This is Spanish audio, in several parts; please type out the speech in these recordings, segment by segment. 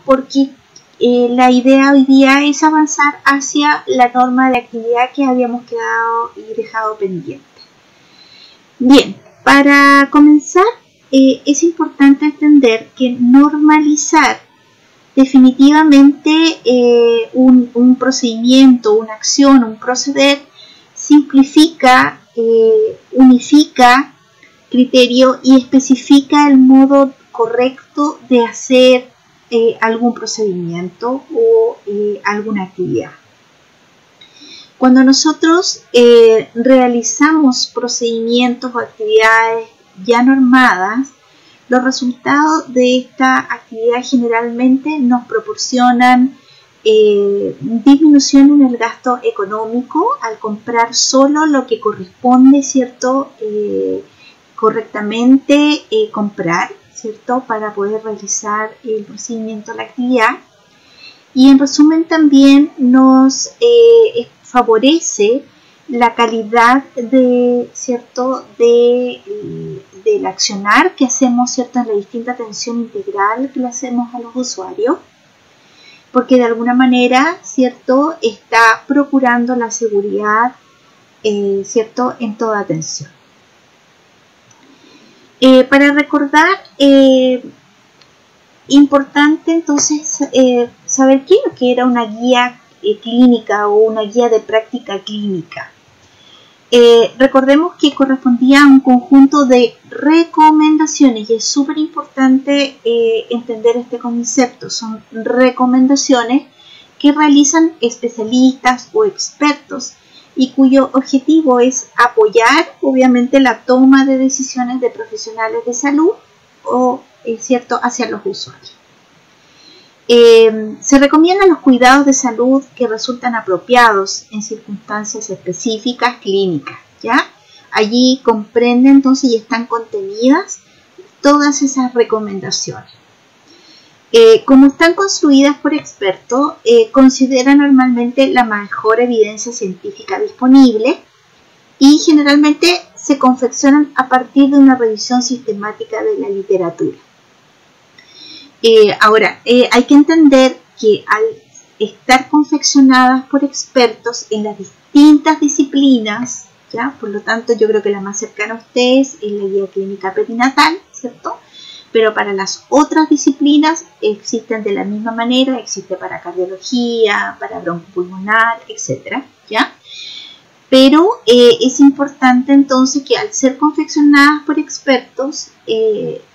porque la idea hoy día es avanzar hacia la norma de actividad que habíamos quedado y dejado pendiente. Bien, para comenzar es importante entender que normalizar definitivamente un procedimiento, una acción, un proceder simplifica, unifica criterio y especifica el modo correcto de hacer algún procedimiento o alguna actividad. Cuando nosotros realizamos procedimientos o actividades ya normadas, los resultados de esta actividad generalmente nos proporcionan disminución en el gasto económico al comprar solo lo que corresponde, ¿cierto? Correctamente comprar, ¿cierto? Para poder realizar el procedimiento, la actividad. Y en resumen también nos favorece la calidad de, ¿cierto? Del accionar que hacemos, ¿cierto? En la distinta atención integral que le hacemos a los usuarios, porque de alguna manera, ¿cierto? Está procurando la seguridad, ¿cierto? En toda atención. Para recordar, importante entonces saber qué es lo que era una guía clínica o una guía de práctica clínica. Recordemos que correspondía a un conjunto de recomendaciones y es súper importante entender este concepto. Son recomendaciones que realizan especialistas o expertos y cuyo objetivo es apoyar obviamente la toma de decisiones de profesionales de salud o ¿cierto? Hacia los usuarios. Se recomiendan los cuidados de salud que resultan apropiados en circunstancias específicas clínicas, ¿ya? Allí comprenden entonces y están contenidas todas esas recomendaciones. Como están construidas por expertos, consideran normalmente la mejor evidencia científica disponible y generalmente se confeccionan a partir de una revisión sistemática de la literatura. Ahora, hay que entender que al estar confeccionadas por expertos en las distintas disciplinas, ¿ya? Por lo tanto, yo creo que la más cercana a ustedes es la guía clínica perinatal, ¿cierto? Pero para las otras disciplinas existen de la misma manera, existe para cardiología, para broncopulmonar, etc., ¿ya? Pero es importante entonces que al ser confeccionadas por expertos,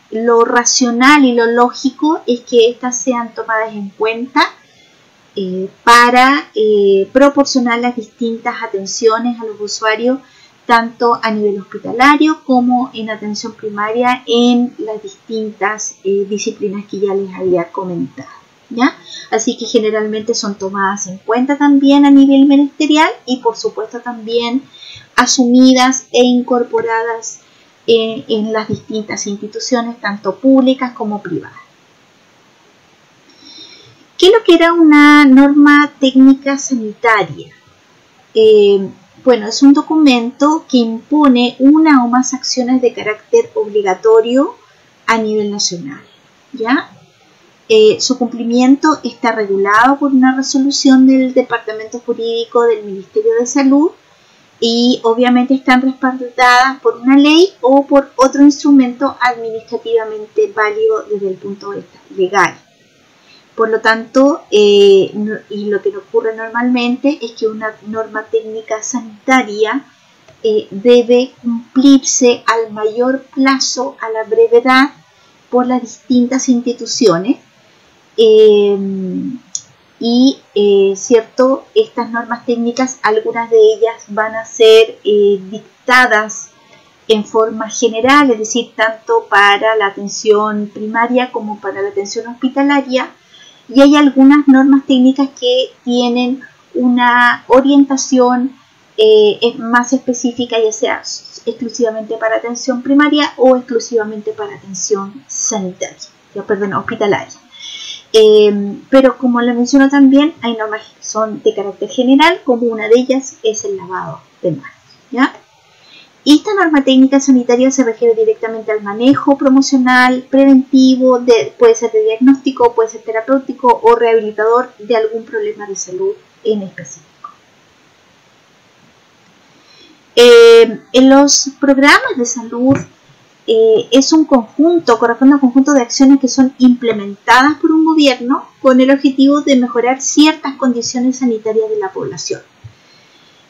lo racional y lo lógico es que estas sean tomadas en cuenta para proporcionar las distintas atenciones a los usuarios, tanto a nivel hospitalario como en atención primaria en las distintas disciplinas que ya les había comentado, ¿ya? Así que generalmente son tomadas en cuenta también a nivel ministerial y por supuesto también asumidas e incorporadas en las distintas instituciones, tanto públicas como privadas. ¿Qué es lo que era una norma técnica sanitaria? Bueno, es un documento que impone una o más acciones de carácter obligatorio a nivel nacional, ¿ya? Su cumplimiento está regulado por una resolución del Departamento Jurídico del Ministerio de Salud y obviamente están respaldadas por una ley o por otro instrumento administrativamente válido desde el punto de vista legal. Por lo tanto, y lo que ocurre normalmente es que una norma técnica sanitaria debe cumplirse al mayor plazo, a la brevedad, por las distintas instituciones. ¿Cierto? Estas normas técnicas, algunas de ellas van a ser dictadas en forma general, es decir, tanto para la atención primaria como para la atención hospitalaria, y hay algunas normas técnicas que tienen una orientación más específica, ya sea exclusivamente para atención primaria o exclusivamente para atención sanitaria, hospitalaria. Pero como les menciono también, hay normas que son de carácter general, como una de ellas es el lavado de manos, ¿ya? Y esta norma técnica sanitaria se refiere directamente al manejo promocional, preventivo, puede ser de diagnóstico, puede ser terapéutico o rehabilitador de algún problema de salud en específico. En los programas de salud es un conjunto, corresponde a un conjunto de acciones que son implementadas por un gobierno con el objetivo de mejorar ciertas condiciones sanitarias de la población.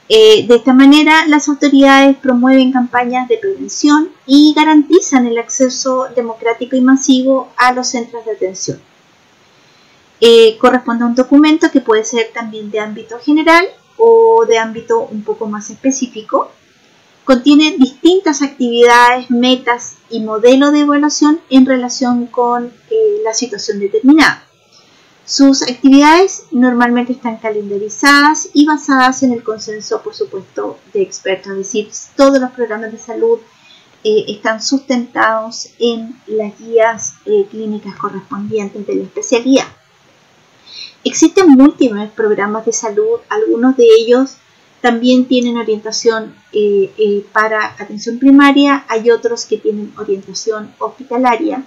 De esta manera, las autoridades promueven campañas de prevención y garantizan el acceso democrático y masivo a los centros de atención. Corresponde a un documento que puede ser también de ámbito general o de ámbito un poco más específico. Contiene distintas actividades, metas y modelo de evaluación en relación con la situación determinada. Sus actividades normalmente están calendarizadas y basadas en el consenso, por supuesto, de expertos, es decir, todos los programas de salud están sustentados en las guías clínicas correspondientes de la especialidad. Existen múltiples programas de salud, algunos de ellos también tienen orientación para atención primaria, hay otros que tienen orientación hospitalaria,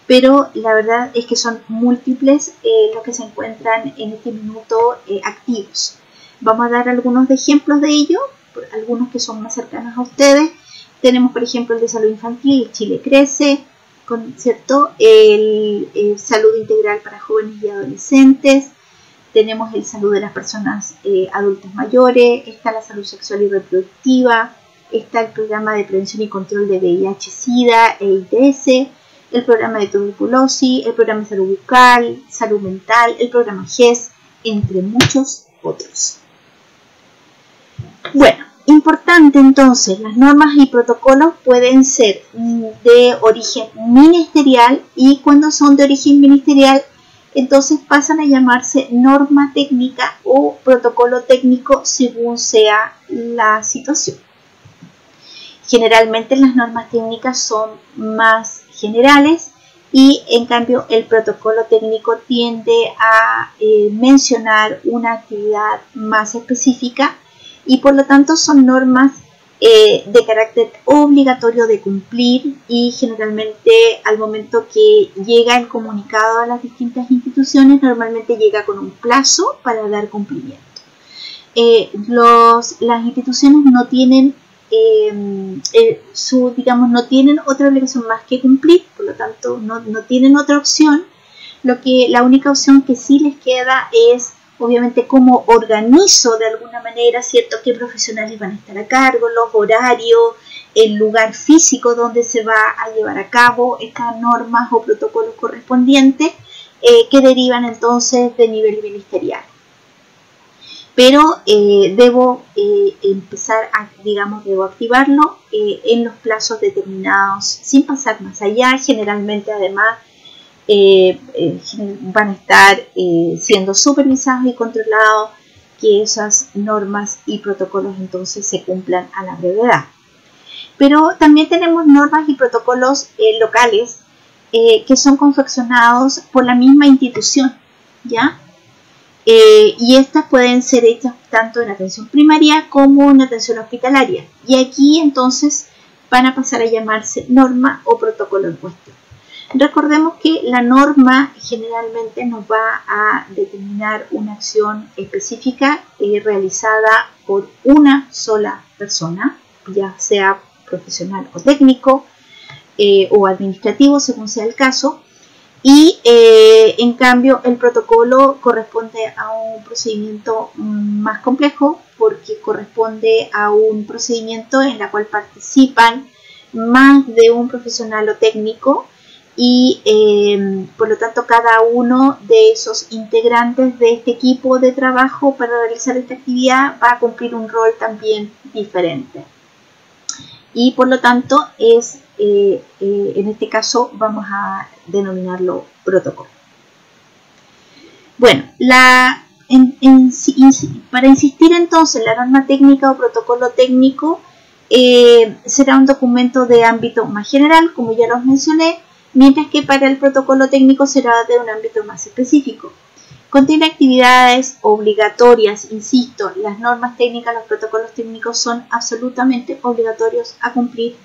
pero la verdad es que son múltiples los que se encuentran en este minuto activos. Vamos a dar algunos ejemplos de ello, algunos que son más cercanos a ustedes. Tenemos, por ejemplo, el de salud infantil, Chile Crece, ¿cierto? El salud integral para jóvenes y adolescentes. Tenemos el salud de las personas adultas mayores, está la salud sexual y reproductiva, está el programa de prevención y control de VIH-Sida e ITS, el programa de tuberculosis, el programa de salud bucal, salud mental, el programa GES, entre muchos otros. Bueno, importante entonces, las normas y protocolos pueden ser de origen ministerial y cuando son de origen ministerial entonces pasan a llamarse norma técnica o protocolo técnico según sea la situación. Generalmente las normas técnicas son más generales y en cambio el protocolo técnico tiende a mencionar una actividad más específica y por lo tanto son normas de carácter obligatorio de cumplir y generalmente al momento que llega el comunicado a las distintas instituciones normalmente llega con un plazo para dar cumplimiento. Las instituciones no tienen no tienen otra obligación más que cumplir, por lo tanto no tienen otra opción. La única opción que sí les queda es obviamente cómo organizo de alguna manera, ¿cierto?, qué profesionales van a estar a cargo, los horarios, el lugar físico donde se va a llevar a cabo estas normas o protocolos correspondientes que derivan entonces de nivel ministerial. Pero debo empezar debo activarlo en los plazos determinados sin pasar más allá. Generalmente además van a estar siendo supervisados y controlados que esas normas y protocolos entonces se cumplan a la brevedad. Pero también tenemos normas y protocolos locales que son confeccionados por la misma institución, ¿ya? Y estas pueden ser hechas tanto en atención primaria como en atención hospitalaria. Y aquí entonces van a pasar a llamarse norma o protocolo en cuestión. Recordemos que la norma generalmente nos va a determinar una acción específica realizada por una sola persona, ya sea profesional o técnico o administrativo, según sea el caso. Y en cambio el protocolo corresponde a un procedimiento más complejo porque corresponde a un procedimiento en el cual participan más de un profesional o técnico y por lo tanto cada uno de esos integrantes de este equipo de trabajo para realizar esta actividad va a cumplir un rol también diferente. Y por lo tanto en este caso vamos a denominarlo protocolo. Bueno, para insistir entonces, la norma técnica o protocolo técnico será un documento de ámbito más general, como ya los mencioné, mientras que para el protocolo técnico será de un ámbito más específico. Contiene actividades obligatorias, insisto, las normas técnicas, los protocolos técnicos son absolutamente obligatorios a cumplir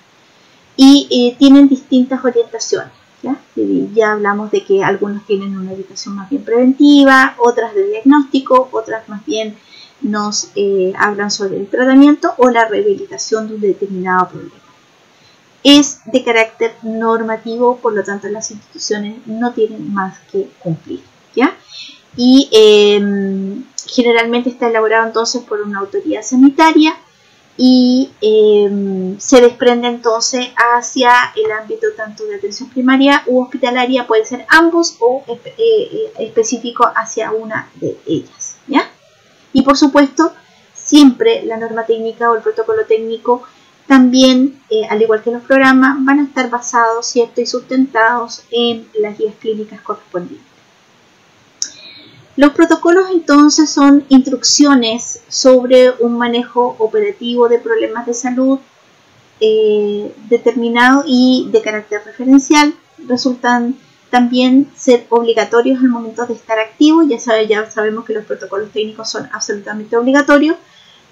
y tienen distintas orientaciones. Ya hablamos de que algunos tienen una orientación más bien preventiva, otras de diagnóstico, otras más bien nos hablan sobre el tratamiento o la rehabilitación de un determinado problema. Es de carácter normativo, por lo tanto las instituciones no tienen más que cumplir, ¿ya? Y generalmente está elaborado entonces por una autoridad sanitaria y se desprende entonces hacia el ámbito tanto de atención primaria u hospitalaria, puede ser ambos o específico hacia una de ellas, ¿ya? Y por supuesto, siempre la norma técnica o el protocolo técnico también, al igual que los programas, van a estar basados, ¿cierto?, y sustentados en las guías clínicas correspondientes. Los protocolos entonces son instrucciones sobre un manejo operativo de problemas de salud determinado y de carácter referencial. Resultan también ser obligatorios al momento de estar activos. Ya sabemos que los protocolos técnicos son absolutamente obligatorios,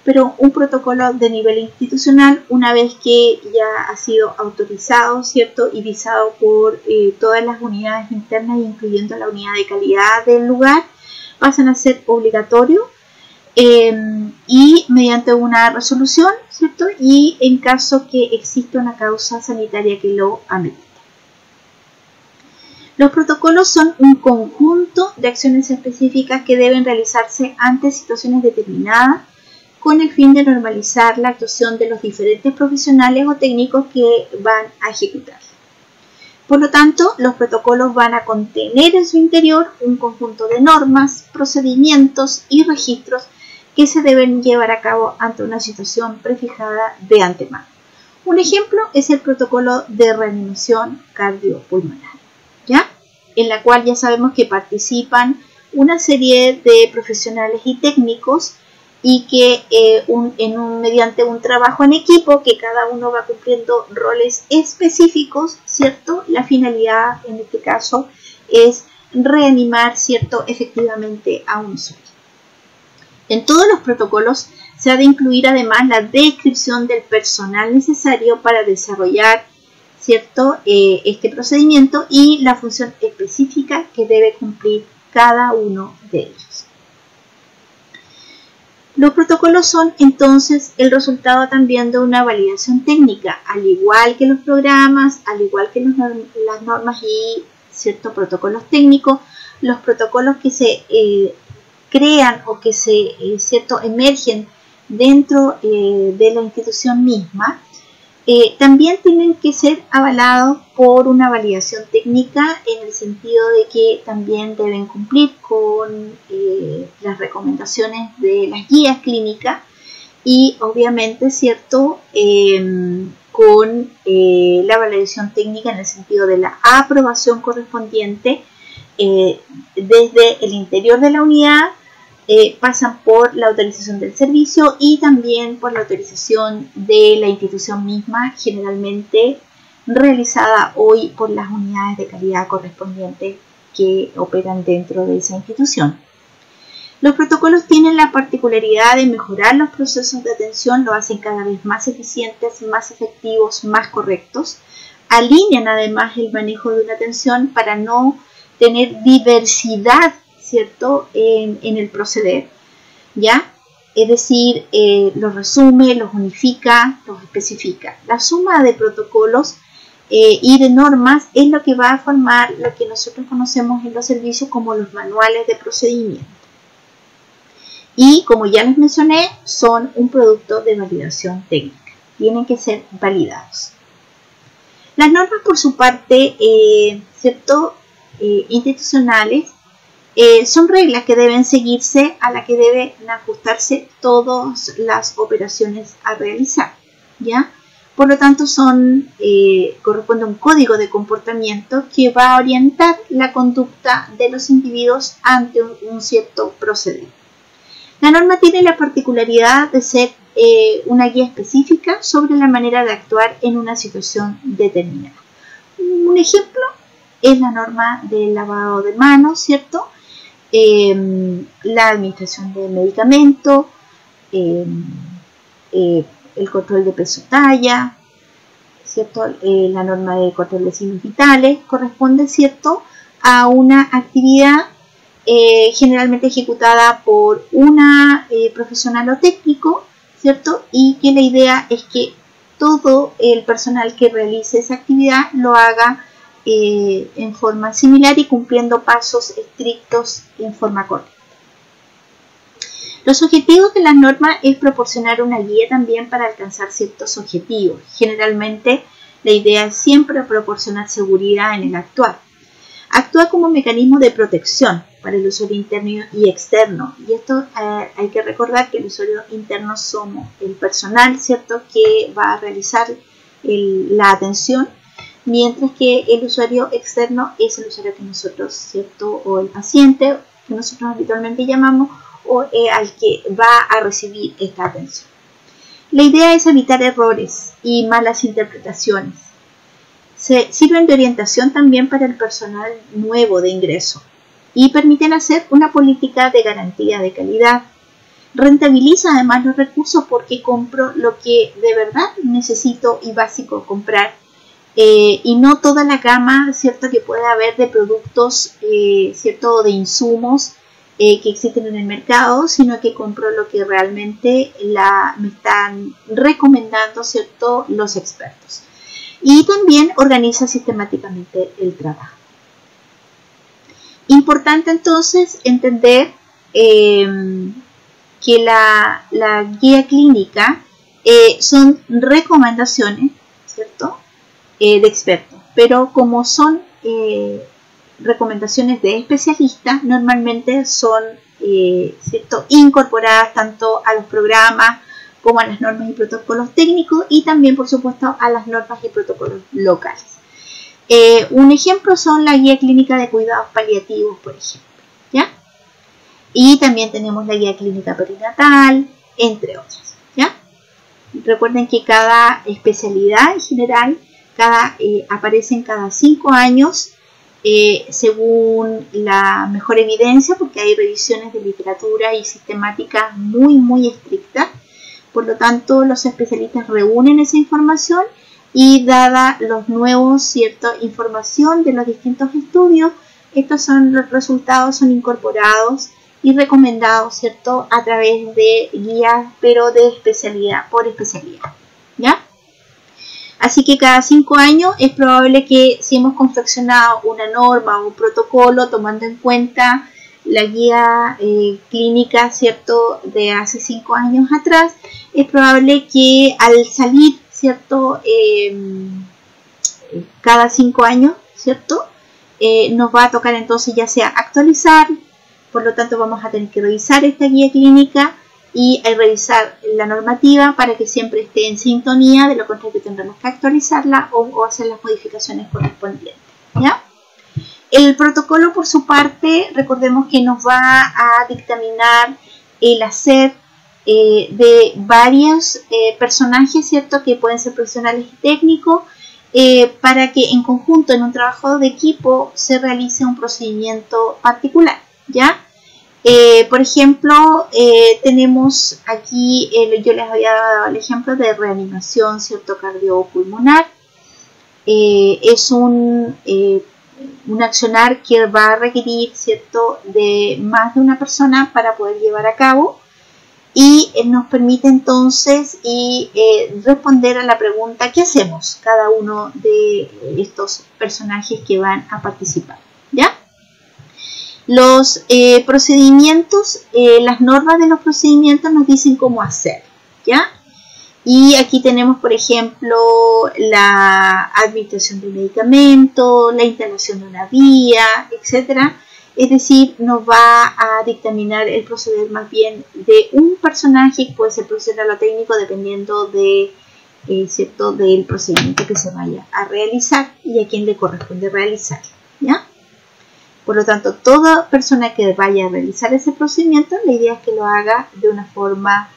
pero un protocolo de nivel institucional, una vez que ya ha sido autorizado, ¿cierto?, y visado por todas las unidades internas, incluyendo la unidad de calidad del lugar, pasan a ser obligatorios y mediante una resolución, ¿cierto?, y en caso que exista una causa sanitaria que lo amerite. Los protocolos son un conjunto de acciones específicas que deben realizarse ante situaciones determinadas con el fin de normalizar la actuación de los diferentes profesionales o técnicos que van a ejecutar. Por lo tanto, los protocolos van a contener en su interior un conjunto de normas, procedimientos y registros que se deben llevar a cabo ante una situación prefijada de antemano. Un ejemplo es el protocolo de reanimación cardiopulmonar, ¿ya?, en la cual ya sabemos que participan una serie de profesionales y técnicos y que mediante un trabajo en equipo, que cada uno va cumpliendo roles específicos, ¿cierto? La finalidad en este caso es reanimar, ¿cierto?, efectivamente a un usuario. En todos los protocolos se ha de incluir además la descripción del personal necesario para desarrollar, ¿cierto?, este procedimiento y la función específica que debe cumplir cada uno de ellos. Los protocolos son entonces el resultado también de una validación técnica, al igual que los programas, al igual que las normas y ciertos protocolos técnicos. Los protocolos que se crean o que se emergen dentro de la institución misma también tienen que ser avalados por una validación técnica, en el sentido de que también deben cumplir con las recomendaciones de las guías clínicas y obviamente, ¿cierto?, con la validación técnica en el sentido de la aprobación correspondiente desde el interior de la unidad. Pasan por la autorización del servicio y también por la autorización de la institución misma, generalmente realizada hoy por las unidades de calidad correspondientes que operan dentro de esa institución. Los protocolos tienen la particularidad de mejorar los procesos de atención, lo hacen cada vez más eficientes, más efectivos, más correctos. Alinean además el manejo de una atención para no tener diversidad, ¿cierto?, en el proceder, ¿ya? Es decir, los resume, los unifica, los especifica. La suma de protocolos y de normas es lo que va a formar lo que nosotros conocemos en los servicios como los manuales de procedimiento. Y como ya les mencioné, son un producto de validación técnica. Tienen que ser validados. Las normas, por su parte, ¿cierto?, institucionales, son reglas que deben seguirse, a las que deben ajustarse todas las operaciones a realizar, ¿ya? Por lo tanto, corresponde a un código de comportamiento que va a orientar la conducta de los individuos ante un cierto proceder. La norma tiene la particularidad de ser una guía específica sobre la manera de actuar en una situación determinada. Un ejemplo es la norma del lavado de manos, ¿cierto?, la administración de medicamentos, el control de peso-talla, ¿cierto? La norma de control de signos vitales corresponde, ¿cierto?, a una actividad generalmente ejecutada por una profesional o técnico, ¿cierto? Y que la idea es que todo el personal que realice esa actividad lo haga en forma similar y cumpliendo pasos estrictos en forma correcta. Los objetivos de las normas es proporcionar una guía también para alcanzar ciertos objetivos. Generalmente la idea es siempre proporcionar seguridad en el actuar. Actúa como mecanismo de protección para el usuario interno y externo. Y esto hay que recordar que el usuario interno somos el personal, ¿cierto?, que va a realizar la atención, mientras que el usuario externo es el usuario que nosotros, ¿cierto?, o el paciente que nosotros habitualmente llamamos, o al que va a recibir esta atención. La idea es evitar errores y malas interpretaciones. Sirven de orientación también para el personal nuevo de ingreso y permiten hacer una política de garantía de calidad. Rentabiliza además los recursos porque compro lo que de verdad necesito y básico comprar, y no toda la gama, ¿cierto?, que puede haber de productos, ¿cierto?, de insumos que existen en el mercado, sino que compro lo que realmente me están recomendando, ¿cierto?, los expertos. Y también organiza sistemáticamente el trabajo. Importante entonces entender que la guía clínica son recomendaciones, ¿cierto?, de expertos, pero como son recomendaciones de especialistas, normalmente son ¿cierto?, incorporadas tanto a los programas como a las normas y protocolos técnicos y también, por supuesto, a las normas y protocolos locales. Un ejemplo son la guía clínica de cuidados paliativos, por ejemplo, ¿ya? Y también tenemos la guía clínica perinatal, entre otras, ¿ya? Recuerden que cada especialidad en general aparecen cada 5 años según la mejor evidencia, porque hay revisiones de literatura y sistemáticas muy estrictas. Por lo tanto, los especialistas reúnen esa información y dada los nuevos, ¿cierto?, información de los distintos estudios, estos los resultados son incorporados y recomendados, ¿cierto?, a través de guías, pero de especialidad, por especialidad, ¿ya? Así que cada 5 años es probable que si hemos confeccionado una norma o un protocolo tomando en cuenta la guía clínica, ¿cierto?, de hace 5 años atrás, es probable que al salir, ¿cierto?, cada 5 años, ¿cierto?, nos va a tocar entonces ya sea actualizar, por lo tanto vamos a tener que revisar esta guía clínica y revisar la normativa para que siempre esté en sintonía, de lo contrario tendremos que actualizarla o hacer las modificaciones correspondientes, ¿ya? El protocolo, por su parte, recordemos que nos va a dictaminar el hacer de varios personajes, ¿cierto?, que pueden ser profesionales y técnicos, para que en conjunto, en un trabajo de equipo, se realice un procedimiento particular, ¿ya? Por ejemplo, tenemos aquí, yo les había dado el ejemplo de reanimación, ¿cierto?, cardiopulmonar. Es un accionar que va a requerir, ¿cierto?, de más de una persona para poder llevar a cabo y nos permite entonces responder a la pregunta ¿qué hacemos cada uno de estos personajes que van a participar? ¿Ya? Los procedimientos, las normas de los procedimientos nos dicen cómo hacer, ¿ya? Y aquí tenemos, por ejemplo, la administración de medicamentos, la instalación de una vía, etcétera. Es decir, nos va a dictaminar el proceder más bien de un personaje, que puede ser profesional o técnico, dependiendo de, ¿cierto?, del procedimiento que se vaya a realizar y a quién le corresponde realizar, ¿ya? Por lo tanto, toda persona que vaya a realizar ese procedimiento, la idea es que lo haga de una forma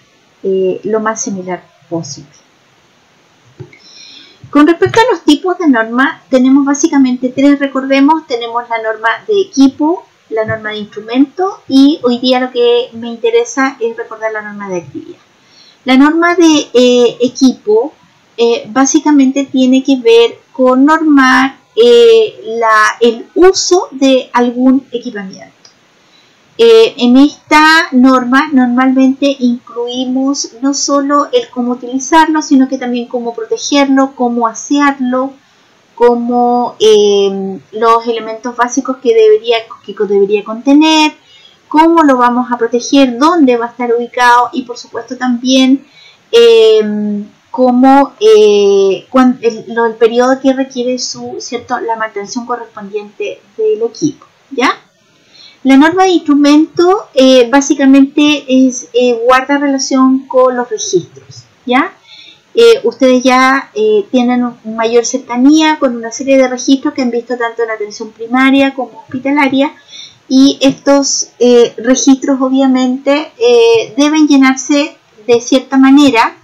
lo más similar posible. Con respecto a los tipos de norma, tenemos básicamente 3, recordemos, tenemos la norma de equipo, la norma de instrumento y hoy día lo que me interesa es recordar la norma de actividad. La norma de equipo básicamente tiene que ver con normar el uso de algún equipamiento. En esta norma normalmente incluimos no solo el cómo utilizarlo, sino que también cómo protegerlo, cómo asearlo, como los elementos básicos que debería contener, cómo lo vamos a proteger, dónde va a estar ubicado y por supuesto también cómo el periodo que requiere la mantención correspondiente del equipo, ¿ya? La norma de instrumento básicamente guarda relación con los registros, ¿ya? Ustedes ya tienen mayor cercanía con una serie de registros que han visto tanto en atención primaria como hospitalaria y estos registros obviamente deben llenarse de cierta manera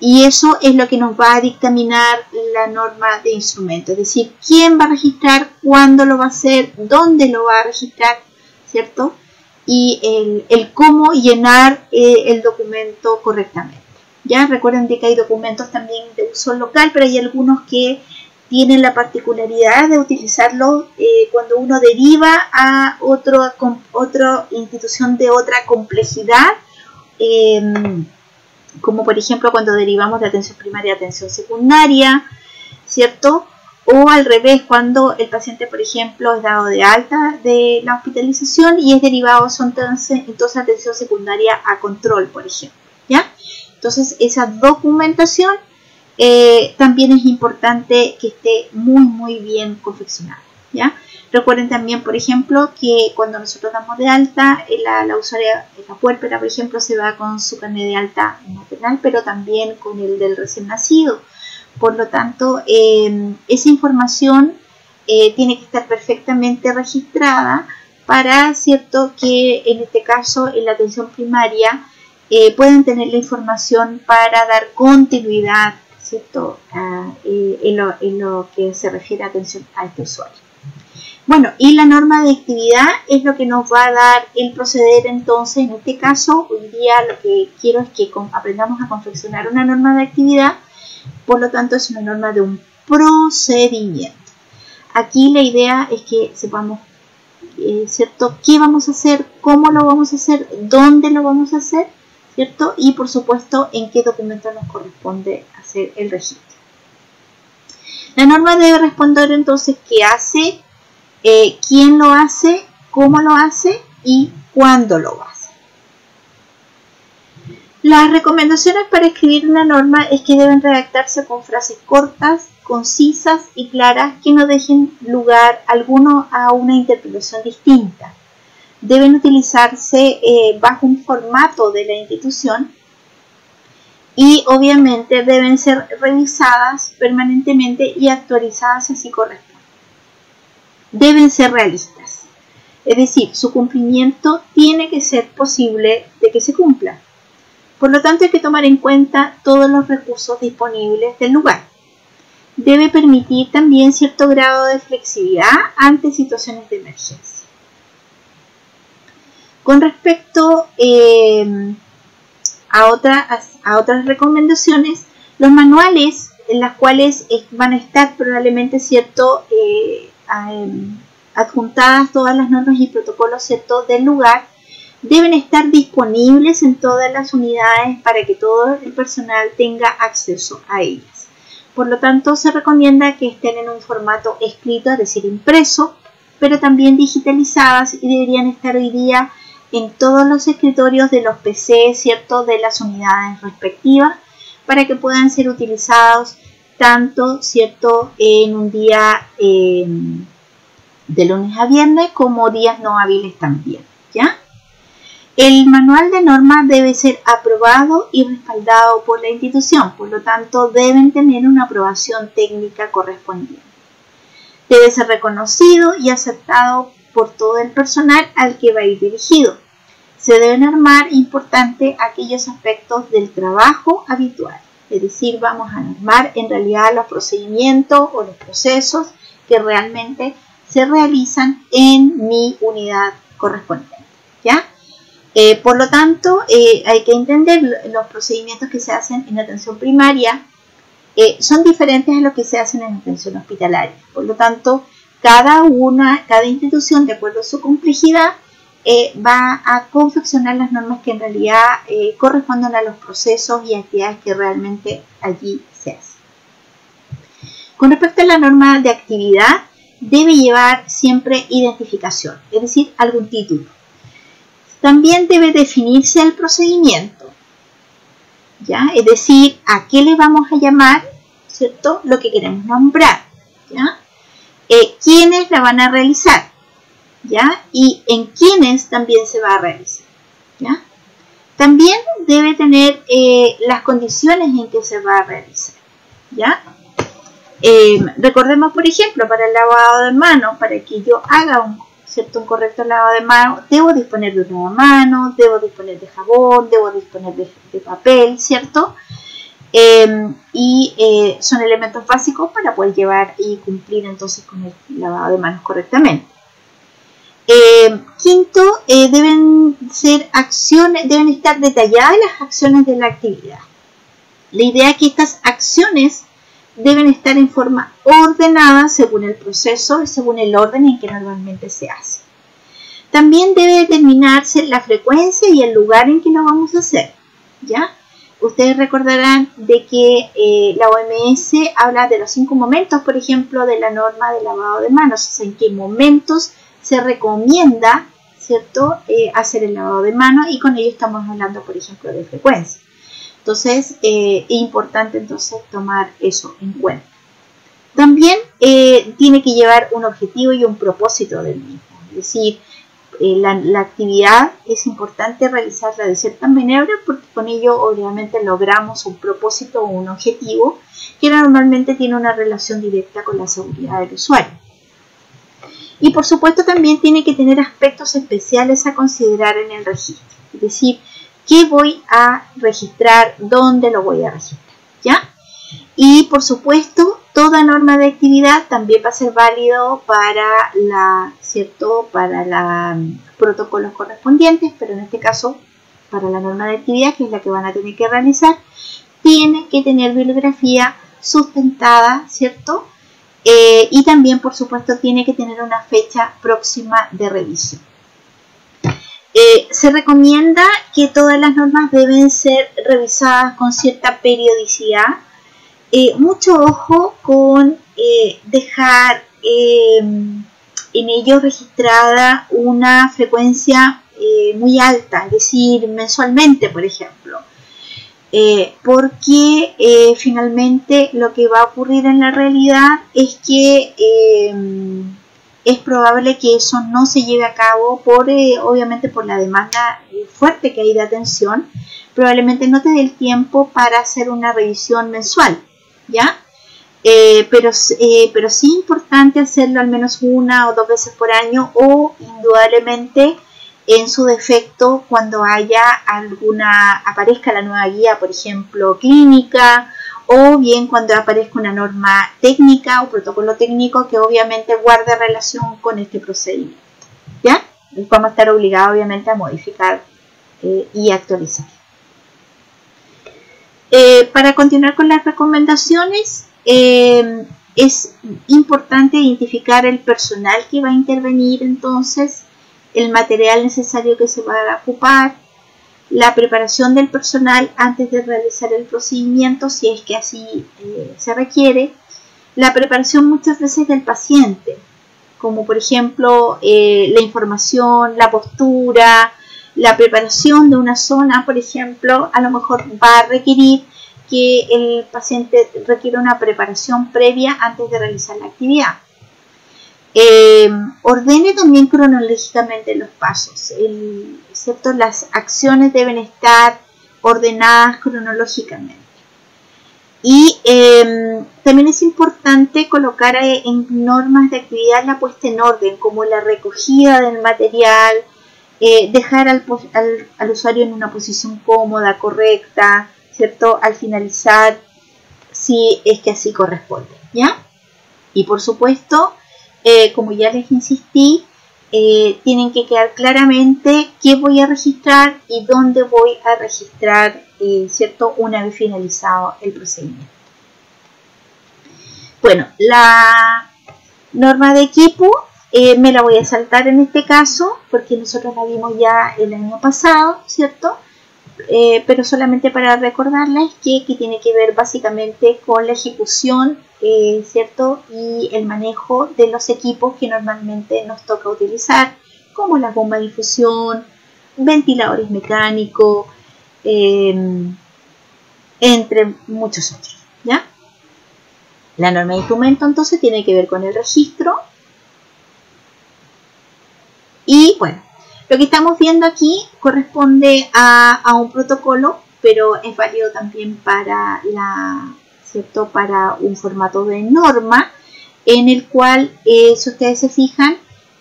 y eso es lo que nos va a dictaminar la norma de instrumento, es decir, quién va a registrar, cuándo lo va a hacer, dónde lo va a registrar, ¿cierto? Y el cómo llenar el documento correctamente. Ya recuerden que hay documentos también de uso local, pero hay algunos que tienen la particularidad de utilizarlo cuando uno deriva a otra institución de otra complejidad, como por ejemplo cuando derivamos de atención primaria a atención secundaria, ¿cierto? O al revés, cuando el paciente, por ejemplo, es dado de alta de la hospitalización y es derivado entonces atención secundaria a control, por ejemplo, ¿ya? Entonces, esa documentación también es importante que esté muy bien confeccionada, ¿ya? Recuerden también, por ejemplo, que cuando nosotros damos de alta, la usuaria, la puérpera, por ejemplo, se va con su carnet de alta maternal, pero también con el del recién nacido. Por lo tanto, esa información tiene que estar perfectamente registrada para, ¿cierto?, que en este caso en la atención primaria puedan tener la información para dar continuidad, ¿cierto?, en lo que se refiere a atención a este usuario. Bueno, y la norma de actividad es lo que nos va a dar el proceder. Entonces, en este caso, hoy día lo que quiero es que aprendamos a confeccionar una norma de actividad. Por lo tanto, es una norma de un procedimiento. Aquí la idea es que sepamos, ¿cierto?, qué vamos a hacer, cómo lo vamos a hacer, dónde lo vamos a hacer, ¿cierto? Y por supuesto, en qué documento nos corresponde hacer el registro. La norma debe responder entonces qué hace, quién lo hace, cómo lo hace y cuándo lo hace. Las recomendaciones para escribir una norma es que deben redactarse con frases cortas, concisas y claras que no dejen lugar alguno a una interpretación distinta. Deben utilizarse bajo un formato de la institución y obviamente deben ser revisadas permanentemente y actualizadas si así corresponde. Deben ser realistas, es decir, su cumplimiento tiene que ser posible de que se cumpla. Por lo tanto, hay que tomar en cuenta todos los recursos disponibles del lugar. Debe permitir también cierto grado de flexibilidad ante situaciones de emergencia. Con respecto a otras recomendaciones, los manuales en las cuales van a estar probablemente adjuntadas todas las normas y protocolos, ¿cierto?, del lugar, deben estar disponibles en todas las unidades para que todo el personal tenga acceso a ellas. Por lo tanto, se recomienda que estén en un formato escrito, es decir, impreso, pero también digitalizadas y deberían estar hoy día en todos los escritorios de los PC, ¿cierto?, de las unidades respectivas, para que puedan ser utilizados tanto, ¿cierto?, en un día de lunes a viernes como días no hábiles también, ¿ya? El manual de normas debe ser aprobado y respaldado por la institución, por lo tanto deben tener una aprobación técnica correspondiente. Debe ser reconocido y aceptado por todo el personal al que va a ir dirigido. Se deben normar, importante, aquellos aspectos del trabajo habitual, es decir, vamos a normar en realidad los procedimientos o los procesos que realmente se realizan en mi unidad correspondiente, ¿ya? Por lo tanto, hay que entender los procedimientos que se hacen en atención primaria son diferentes a los que se hacen en atención hospitalaria. Por lo tanto, cada institución, de acuerdo a su complejidad, va a confeccionar las normas que en realidad corresponden a los procesos y actividades que realmente allí se hacen. Con respecto a la norma de actividad, debe llevar siempre identificación, es decir, algún título. También debe definirse el procedimiento, ¿ya? Es decir, a qué le vamos a llamar, ¿cierto? Lo que queremos nombrar, ¿ya? ¿Quiénes la van a realizar? ¿Ya? Y en quiénes también se va a realizar, ¿ya? También debe tener las condiciones en que se va a realizar, ¿ya? Recordemos, por ejemplo, para el lavado de manos, para que yo haga un correcto lavado de manos, debo disponer de un lavamanos, debo disponer de jabón, debo disponer de papel, ¿cierto? Son elementos básicos para poder llevar y cumplir entonces con el lavado de manos correctamente. Quinto, deben estar detalladas las acciones de la actividad. La idea es que estas acciones deben estar en forma ordenada según el proceso y según el orden en que normalmente se hace. También debe determinarse la frecuencia y el lugar en que lo vamos a hacer, ¿ya? Ustedes recordarán de que la OMS habla de los 5 momentos, por ejemplo, de la norma de lavado de manos, o sea, en qué momentos se recomienda, ¿cierto?, hacer el lavado de manos, y con ello estamos hablando, por ejemplo, de frecuencia. Entonces, es importante entonces tomar eso en cuenta. También tiene que llevar un objetivo y un propósito del mismo. Es decir, la actividad es importante realizarla de cierta manera porque con ello obviamente logramos un propósito o un objetivo que normalmente tiene una relación directa con la seguridad del usuario. Y por supuesto también tiene que tener aspectos especiales a considerar en el registro. Es decir, ¿qué voy a registrar? ¿Dónde lo voy a registrar? ¿Ya? Y por supuesto, toda norma de actividad también va a ser válido para protocolos correspondientes, pero en este caso, para la norma de actividad, que es la que van a tener que realizar, tiene que tener bibliografía sustentada, ¿cierto? Y también, por supuesto, tiene que tener una fecha próxima de revisión. Se recomienda que todas las normas deben ser revisadas con cierta periodicidad. Mucho ojo con dejar en ello registrada una frecuencia muy alta, es decir, mensualmente, por ejemplo. Porque finalmente lo que va a ocurrir en la realidad es que es probable que eso no se lleve a cabo obviamente por la demanda fuerte que hay de atención. Probablemente no te dé el tiempo para hacer una revisión mensual, ¿ya? Pero sí es importante hacerlo al menos 1 o 2 veces por año, o indudablemente en su defecto cuando aparezca la nueva guía, por ejemplo, clínica, o bien cuando aparezca una norma técnica o protocolo técnico que obviamente guarde relación con este procedimiento, ¿ya? Vamos a estar obligados obviamente a modificar y actualizar. Para continuar con las recomendaciones, es importante identificar el personal que va a intervenir, entonces el material necesario que se va a ocupar, la preparación del personal antes de realizar el procedimiento, si es que así se requiere, la preparación muchas veces del paciente, como por ejemplo la información, la postura, la preparación de una zona, por ejemplo, a lo mejor va a requerir que el paciente requiera una preparación previa antes de realizar la actividad. Ordene también cronológicamente los pasos, ¿cierto? Las acciones deben estar ordenadas cronológicamente. Y también es importante colocar en normas de actividad la puesta en orden, como la recogida del material, dejar al usuario en una posición cómoda, correcta, ¿cierto? Al finalizar, si es que así corresponde, ¿ya? Y por supuesto, como ya les insistí, tienen que quedar claramente qué voy a registrar y dónde voy a registrar, ¿cierto? Una vez finalizado el procedimiento. Bueno, la norma de equipo me la voy a saltar en este caso porque nosotros la vimos ya el año pasado, ¿cierto? Pero solamente para recordarles que tiene que ver básicamente con la ejecución, ¿cierto? Y el manejo de los equipos que normalmente nos toca utilizar, como las bombas de infusión, ventiladores mecánicos, entre muchos otros, ¿ya? La norma de instrumento entonces tiene que ver con el registro. Y bueno, lo que estamos viendo aquí corresponde a un protocolo, pero es válido también para, ¿cierto? Para un formato de norma, en el cual, si ustedes se fijan,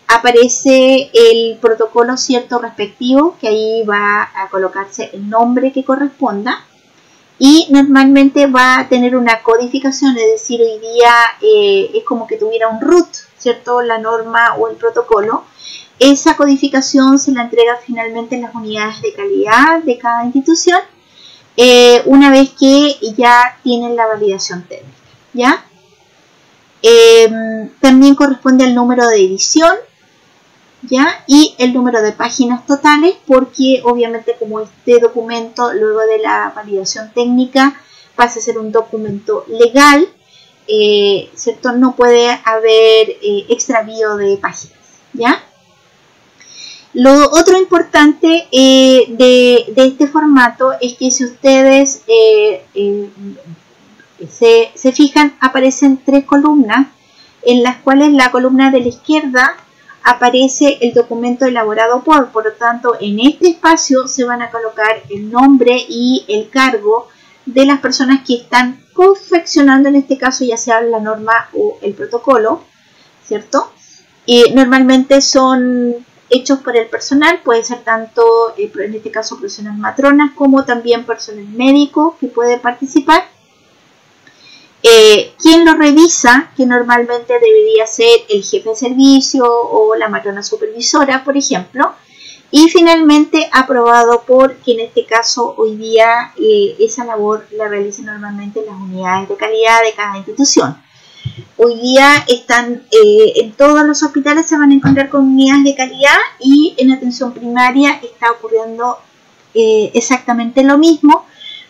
aparece el protocolo, ¿cierto? Respectivo, que ahí va a colocarse el nombre que corresponda. Y normalmente va a tener una codificación, es decir, hoy día es como que tuviera un root, ¿cierto? La norma o el protocolo. Esa codificación se la entrega finalmente en las unidades de calidad de cada institución, una vez que ya tienen la validación técnica, ¿ya? También corresponde al número de edición, ¿ya? Y el número de páginas totales, porque obviamente como este documento luego de la validación técnica pasa a ser un documento legal, ¿cierto? No puede haber extravío de páginas, ¿ya? Lo otro importante de este formato es que si ustedes se fijan, aparecen 3 columnas, en las cuales la columna de la izquierda aparece el documento elaborado por lo tanto en este espacio se van a colocar el nombre y el cargo de las personas que están confeccionando, en este caso ya sea la norma o el protocolo, ¿cierto? Y normalmente son hechos por el personal, puede ser tanto, en este caso, personal matronas, como también personal médico que puede participar. Quien lo revisa, que normalmente debería ser el jefe de servicio o la matrona supervisora, por ejemplo, y finalmente aprobado por, que en este caso hoy día esa labor la realizan normalmente las unidades de calidad de cada institución. Hoy día están en todos los hospitales se van a encontrar con unidades de calidad y en atención primaria está ocurriendo exactamente lo mismo,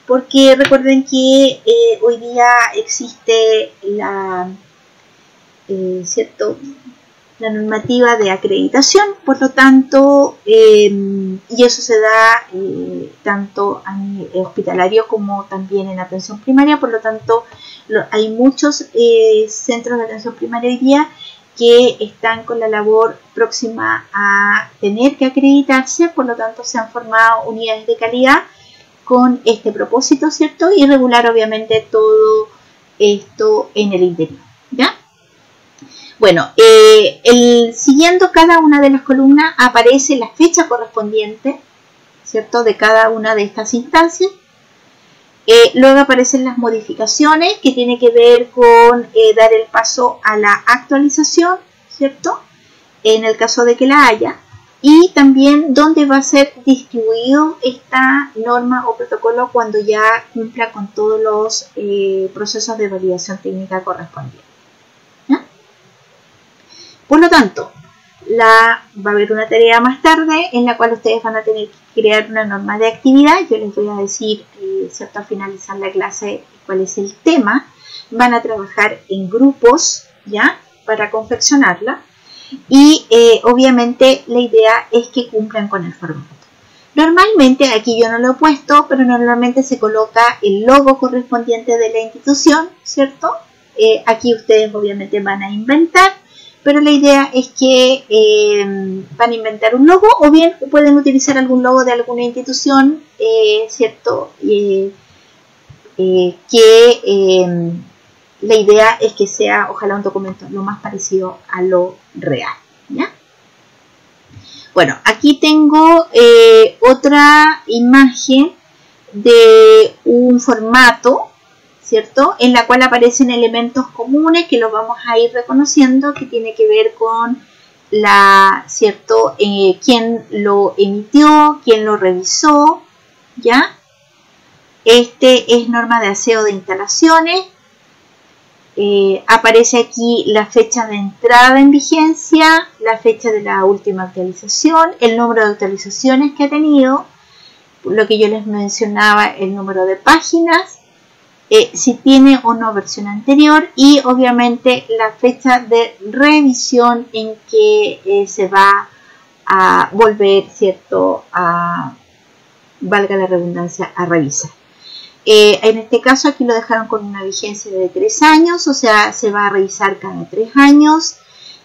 porque recuerden que hoy día existe ¿cierto? La normativa de acreditación, por lo tanto, y eso se da tanto a nivel hospitalario como también en atención primaria, por lo tanto, hay muchos centros de atención primaria hoy día que están con la labor próxima a tener que acreditarse, por lo tanto se han formado unidades de calidad con este propósito, ¿cierto? Y regular obviamente todo esto en el interior, ¿ya? Bueno, siguiendo cada una de las columnas aparece la fecha correspondiente, ¿cierto? De cada una de estas instancias. Luego aparecen las modificaciones que tiene que ver con dar el paso a la actualización, ¿cierto? En el caso de que la haya. Y también dónde va a ser distribuido esta norma o protocolo cuando ya cumpla con todos los procesos de validación técnica correspondientes. ¿Ya? Por lo tanto, va a haber una tarea más tarde en la cual ustedes van a tener que crear una norma de actividad. Yo les voy a decir, ¿cierto? Al finalizar la clase cuál es el tema. Van a trabajar en grupos, ¿ya? Para confeccionarla. Y obviamente la idea es que cumplan con el formato. Normalmente, aquí yo no lo he puesto, pero normalmente se coloca el logo correspondiente de la institución, ¿cierto? Aquí ustedes obviamente van a inventar, pero la idea es que van a inventar un logo o bien pueden utilizar algún logo de alguna institución, ¿cierto? La idea es que sea, ojalá, un documento lo más parecido a lo real, ¿ya? Bueno, aquí tengo otra imagen de un formato, ¿cierto? En la cual aparecen elementos comunes que los vamos a ir reconociendo, que tiene que ver con ¿cierto? Quién lo emitió, quién lo revisó, ¿ya? Este es norma de aseo de instalaciones. Aparece aquí la fecha de entrada en vigencia, la fecha de la última actualización, el número de actualizaciones que ha tenido, lo que yo les mencionaba, el número de páginas, si tiene o no versión anterior y obviamente la fecha de revisión en que se va a volver, ¿cierto?, valga la redundancia, a revisar. En este caso aquí lo dejaron con una vigencia de 3 años, o sea, se va a revisar cada 3 años,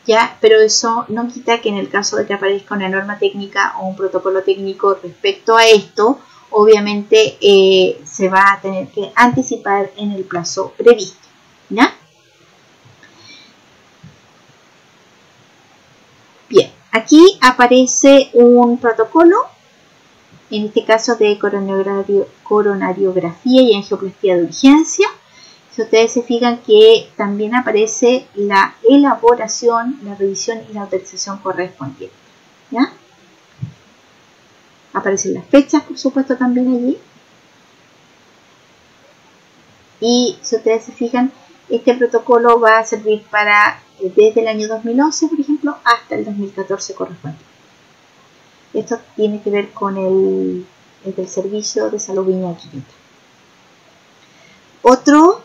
¿ya? Pero eso no quita que en el caso de que aparezca una norma técnica o un protocolo técnico respecto a esto, obviamente se va a tener que anticipar en el plazo previsto, ¿ya? Bien, aquí aparece un protocolo, en este caso de coronariografía y angioplastia de urgencia. Si ustedes se fijan que también aparece la elaboración, la revisión y la autorización correspondiente, ¿ya? Aparecen las fechas, por supuesto, también allí. Y si ustedes se fijan, este protocolo va a servir para desde el año 2011, por ejemplo, hasta el 2014 correspondiente. Esto tiene que ver con el del Servicio de Salud Viña Quinta. Otro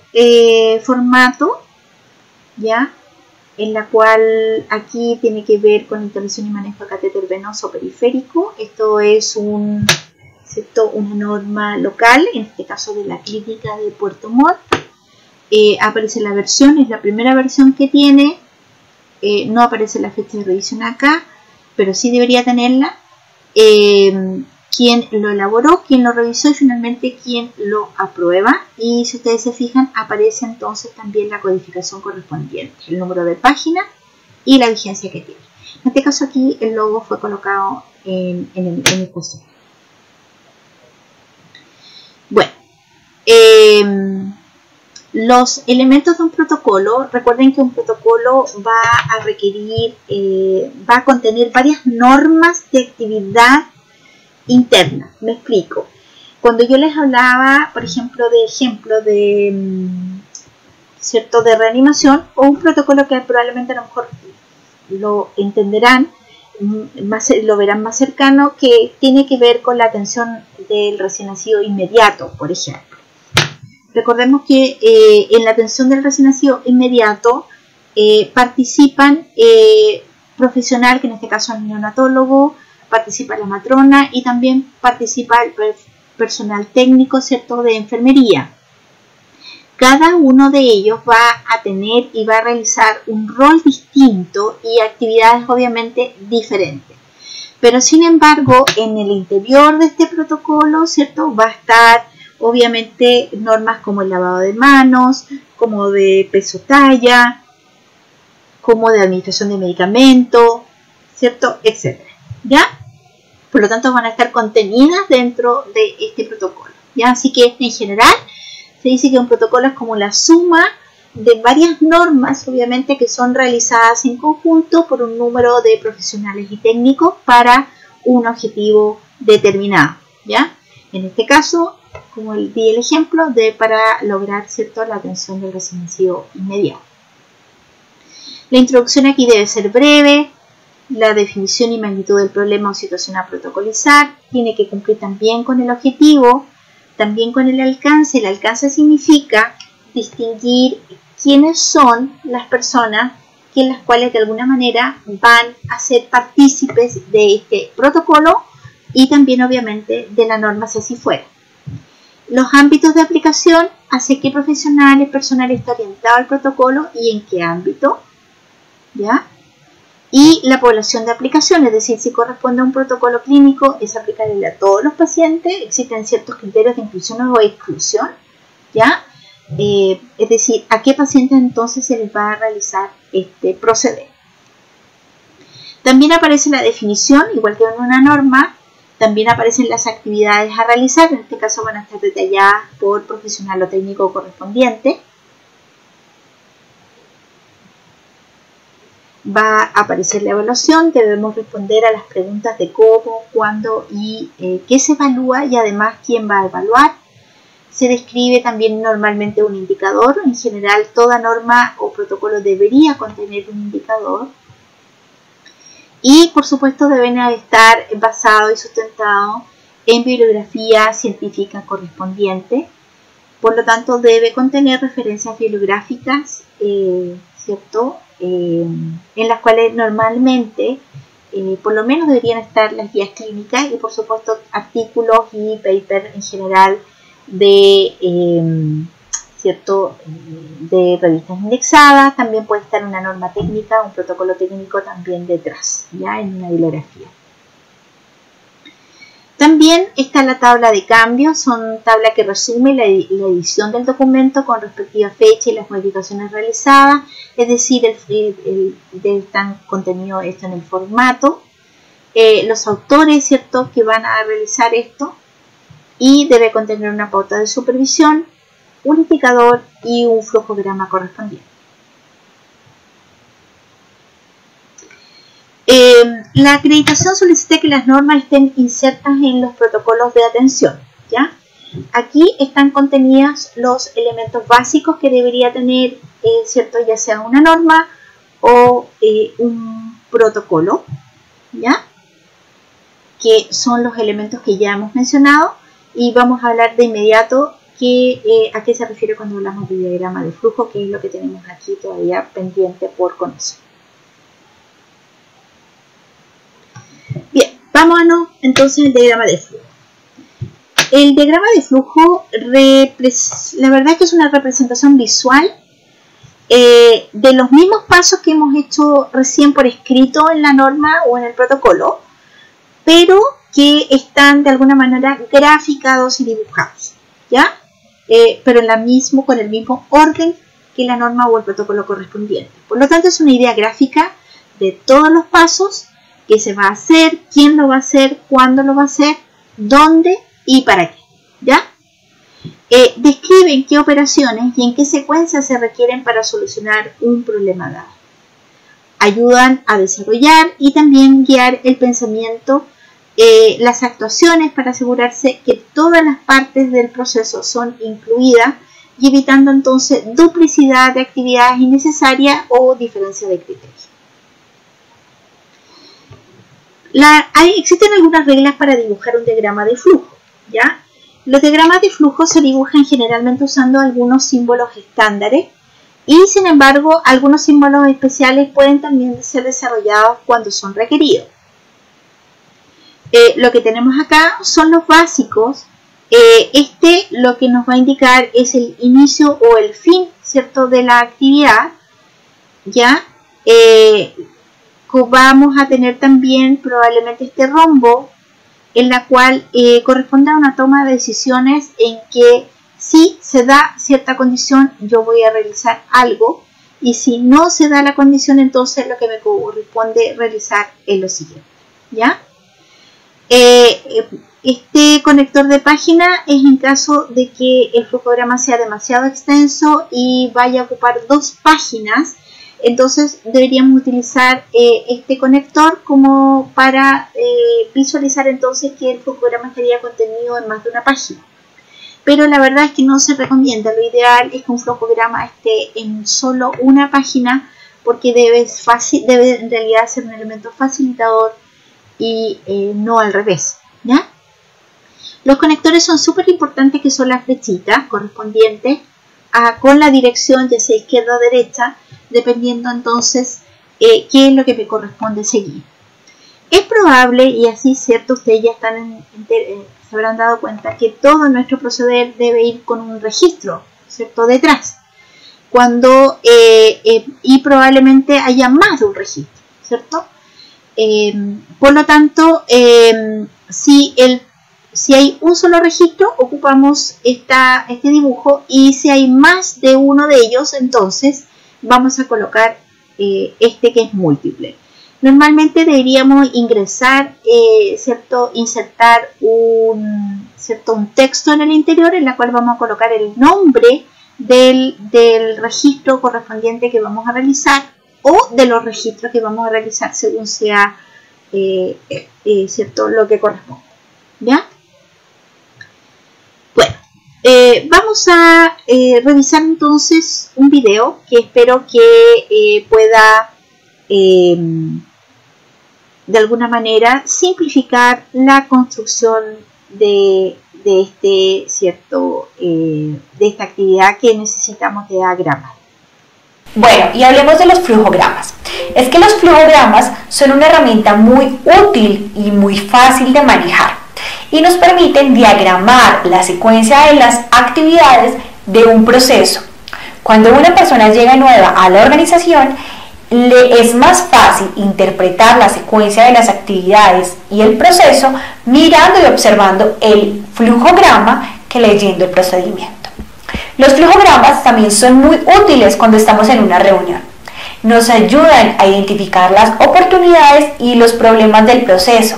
formato, ¿ya?, en la cual aquí tiene que ver con intervención y manejo de catéter venoso periférico. Esto es una norma local, en este caso de la clínica de Puerto Montt. Aparece la versión, es la primera versión que tiene, no aparece la fecha de revisión acá, pero sí debería tenerla. Quién lo elaboró, quién lo revisó y finalmente quién lo aprueba. Y si ustedes se fijan, aparece entonces también la codificación correspondiente, el número de página y la vigencia que tiene. En este caso aquí el logo fue colocado en el curso. Bueno, los elementos de un protocolo, recuerden que un protocolo va a requerir, va a contener varias normas de actividad interna. Me explico. Cuando yo les hablaba, por ejemplo, ¿cierto?, de reanimación, o un protocolo que probablemente a lo mejor lo entenderán, lo verán más cercano, que tiene que ver con la atención del recién nacido inmediato, por ejemplo. Recordemos que en la atención del recién nacido inmediato participan profesional, que en este caso es el neonatólogo, participa la matrona y también participa el personal técnico, ¿cierto?, de enfermería. Cada uno de ellos va a tener y va a realizar un rol distinto y actividades obviamente diferentes. Pero sin embargo, en el interior de este protocolo, ¿cierto?, va a estar obviamente normas como el lavado de manos, como de peso talla, como de administración de medicamentos, ¿cierto?, etcétera, ¿ya? Por lo tanto, van a estar contenidas dentro de este protocolo, ¿ya? Así que en general se dice que un protocolo es como la suma de varias normas, obviamente, que son realizadas en conjunto por un número de profesionales y técnicos para un objetivo determinado, ¿ya? En este caso, como di el ejemplo, para lograr, ¿cierto?, la atención del recién nacido inmediato. La introducción aquí debe ser breve. La definición y magnitud del problema o situación a protocolizar tiene que cumplir también con el objetivo, también con el alcance. El alcance significa distinguir quiénes son las personas en las cuales de alguna manera van a ser partícipes de este protocolo y también obviamente de la norma si así fuera. Los ámbitos de aplicación, hacia qué profesional y personal está orientado al protocolo y en qué ámbito, ¿ya? Y la población de aplicación, es decir, si corresponde a un protocolo clínico, es aplicable a todos los pacientes, existen ciertos criterios de inclusión o exclusión, ¿ya? Es decir, a qué pacientes entonces se les va a realizar este proceder. También aparece la definición, igual que en una norma, También aparecen las actividades a realizar, en este caso van a estar detalladas por profesional o técnico correspondiente. Va a aparecer la evaluación, debemos responder a las preguntas de cómo, cuándo y qué se evalúa y además quién va a evaluar. Se describe también normalmente un indicador. En general, toda norma o protocolo debería contener un indicador. Y, por supuesto, deben estar basados y sustentados en bibliografía científica correspondiente. Por lo tanto, debe contener referencias bibliográficas, ¿cierto? En las cuales normalmente, por lo menos deberían estar las guías clínicas y, por supuesto, artículos y papers en general de revistas indexadas. También puede estar una norma técnica, un protocolo técnico también detrás, ya en una bibliografía. También está la tabla de cambios, son tabla que resume la edición del documento con respectiva fecha y las modificaciones realizadas, es decir, están contenido esto en el formato, los autores, ¿cierto?, que van a realizar esto, y debe contener una pauta de supervisión, un indicador y un flujograma correspondiente. La acreditación solicita que las normas estén insertas en los protocolos de atención, ¿ya? Aquí están contenidos los elementos básicos que debería tener, ¿cierto?, ya sea una norma o un protocolo, ¿ya? Que son los elementos que ya hemos mencionado, y vamos a hablar de inmediato a qué se refiere cuando hablamos de diagrama de flujo, que es lo que tenemos aquí todavía pendiente por conocer. Bien, vámonos entonces al diagrama de flujo. El diagrama de flujo, la verdad es que es una representación visual de los mismos pasos que hemos hecho recién por escrito en la norma o en el protocolo, pero que están de alguna manera graficados y dibujados, ¿ya? Pero con el mismo orden que la norma o el protocolo correspondiente. Por lo tanto, es una idea gráfica de todos los pasos, qué se va a hacer, quién lo va a hacer, cuándo lo va a hacer, dónde y para qué, ¿ya? Describen qué operaciones y en qué secuencia se requieren para solucionar un problema dado. Ayudan a desarrollar y también guiar el pensamiento, las actuaciones para asegurarse que todas las partes del proceso son incluidas y evitando entonces duplicidad de actividades innecesarias o diferencia de criterios. Existen algunas reglas para dibujar un diagrama de flujo, ¿ya? Los diagramas de flujo se dibujan generalmente usando algunos símbolos estándares y, sin embargo, algunos símbolos especiales pueden también ser desarrollados cuando son requeridos. Lo que tenemos acá son los básicos. Lo que nos va a indicar es el inicio o el fin, ¿cierto?, de la actividad, ¿ya? Vamos a tener también probablemente este rombo, en la cual corresponde a una toma de decisiones en que si se da cierta condición, yo voy a realizar algo, y si no se da la condición, entonces lo que me corresponde realizar es lo siguiente, ¿ya? Este conector de página es en caso de que el flujograma sea demasiado extenso y vaya a ocupar 2 páginas. Entonces deberíamos utilizar este conector como para visualizar entonces que el flujograma estaría contenido en más de una página. Pero la verdad es que no se recomienda. Lo ideal es que un flujograma esté en solo una página, porque debe en realidad ser un elemento facilitador y no al revés, ¿ya? Los conectores son súper importantes, que son las flechitas correspondientes con la dirección, ya sea izquierda o derecha, dependiendo entonces qué es lo que me corresponde seguir. Es probable, y así, ¿cierto?, ustedes ya se habrán dado cuenta que todo nuestro proceder debe ir con un registro, ¿cierto?, detrás, y probablemente haya más de un registro, ¿cierto? Por lo tanto, si hay un solo registro, ocupamos este dibujo, y si hay más de uno de ellos, entonces vamos a colocar este que es múltiple. Normalmente deberíamos ingresar, insertar un texto en el interior en la cual vamos a colocar el nombre del registro correspondiente que vamos a realizar o de los registros que vamos a realizar según sea lo que corresponde. ¿Ya? Bueno, vamos a revisar entonces un video que espero que pueda de alguna manera simplificar la construcción de esta actividad que necesitamos diagramar. Bueno, y hablemos de los flujogramas. Es que los flujogramas son una herramienta muy útil y muy fácil de manejar y nos permiten diagramar la secuencia de las actividades de un proceso. Cuando una persona llega nueva a la organización, le es más fácil interpretar la secuencia de las actividades y el proceso mirando y observando el flujograma que leyendo el procedimiento. Los flujogramas también son muy útiles cuando estamos en una reunión. Nos ayudan a identificar las oportunidades y los problemas del proceso.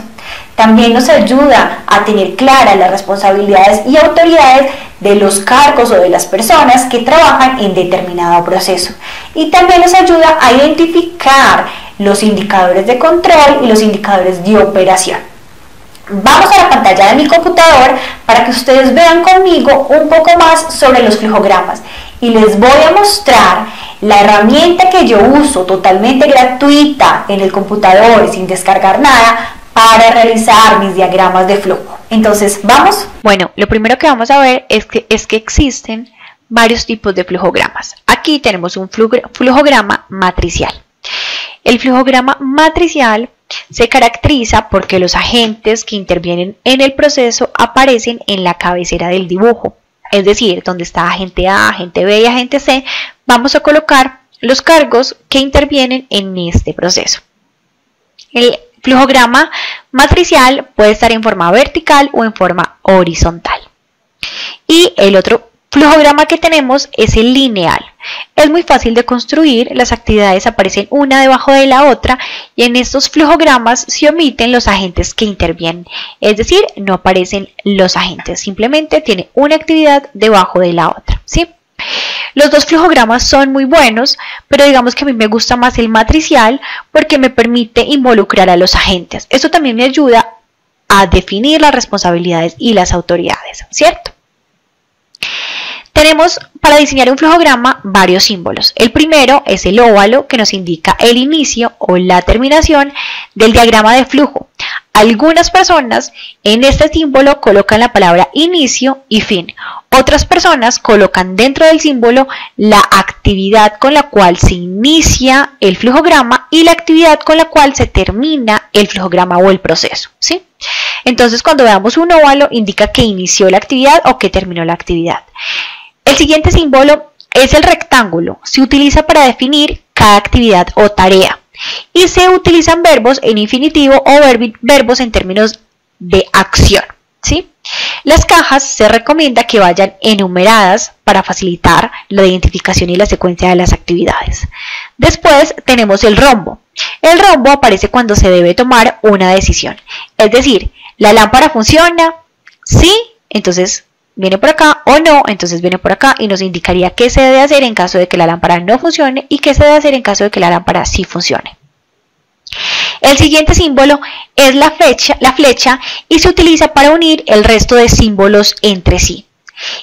También nos ayuda a tener claras las responsabilidades y autoridades de los cargos o de las personas que trabajan en determinado proceso. Y también nos ayuda a identificar los indicadores de control y los indicadores de operación. Vamos a la pantalla de mi computador para que ustedes vean conmigo un poco más sobre los flujogramas. Y les voy a mostrar la herramienta que yo uso totalmente gratuita en el computador sin descargar nada para realizar mis diagramas de flujo. Entonces, ¿vamos? Bueno, lo primero que vamos a ver es que existen varios tipos de flujogramas. Aquí tenemos un flujograma matricial. El flujograma matricial se caracteriza porque los agentes que intervienen en el proceso aparecen en la cabecera del dibujo. Es decir, donde está agente A, agente B y agente C, vamos a colocar los cargos que intervienen en este proceso. El flujograma matricial puede estar en forma vertical o en forma horizontal. Y el otro flujograma que tenemos es el lineal. Es muy fácil de construir, las actividades aparecen una debajo de la otra y en estos flujogramas se omiten los agentes que intervienen. Es decir, no aparecen los agentes, simplemente tiene una actividad debajo de la otra, ¿sí? Los dos flujogramas son muy buenos, pero digamos que a mí me gusta más el matricial porque me permite involucrar a los agentes. Esto también me ayuda a definir las responsabilidades y las autoridades, ¿cierto? Tenemos para diseñar un flujograma varios símbolos. El primero es el óvalo, que nos indica el inicio o la terminación del diagrama de flujo. Algunas personas en este símbolo colocan la palabra inicio y fin. Otras personas colocan dentro del símbolo la actividad con la cual se inicia el flujograma y la actividad con la cual se termina el flujograma o el proceso, ¿sí? Entonces, cuando veamos un óvalo, indica que inició la actividad o que terminó la actividad. El siguiente símbolo es el rectángulo. Se utiliza para definir cada actividad o tarea. Y se utilizan verbos en infinitivo o verbos en términos de acción, ¿sí? Las cajas se recomienda que vayan enumeradas para facilitar la identificación y la secuencia de las actividades. Después tenemos el rombo. El rombo aparece cuando se debe tomar una decisión. Es decir, la lámpara funciona, sí, entonces viene por acá, o no, entonces viene por acá y nos indicaría qué se debe hacer en caso de que la lámpara no funcione y qué se debe hacer en caso de que la lámpara sí funcione. El siguiente símbolo es la flecha y se utiliza para unir el resto de símbolos entre sí.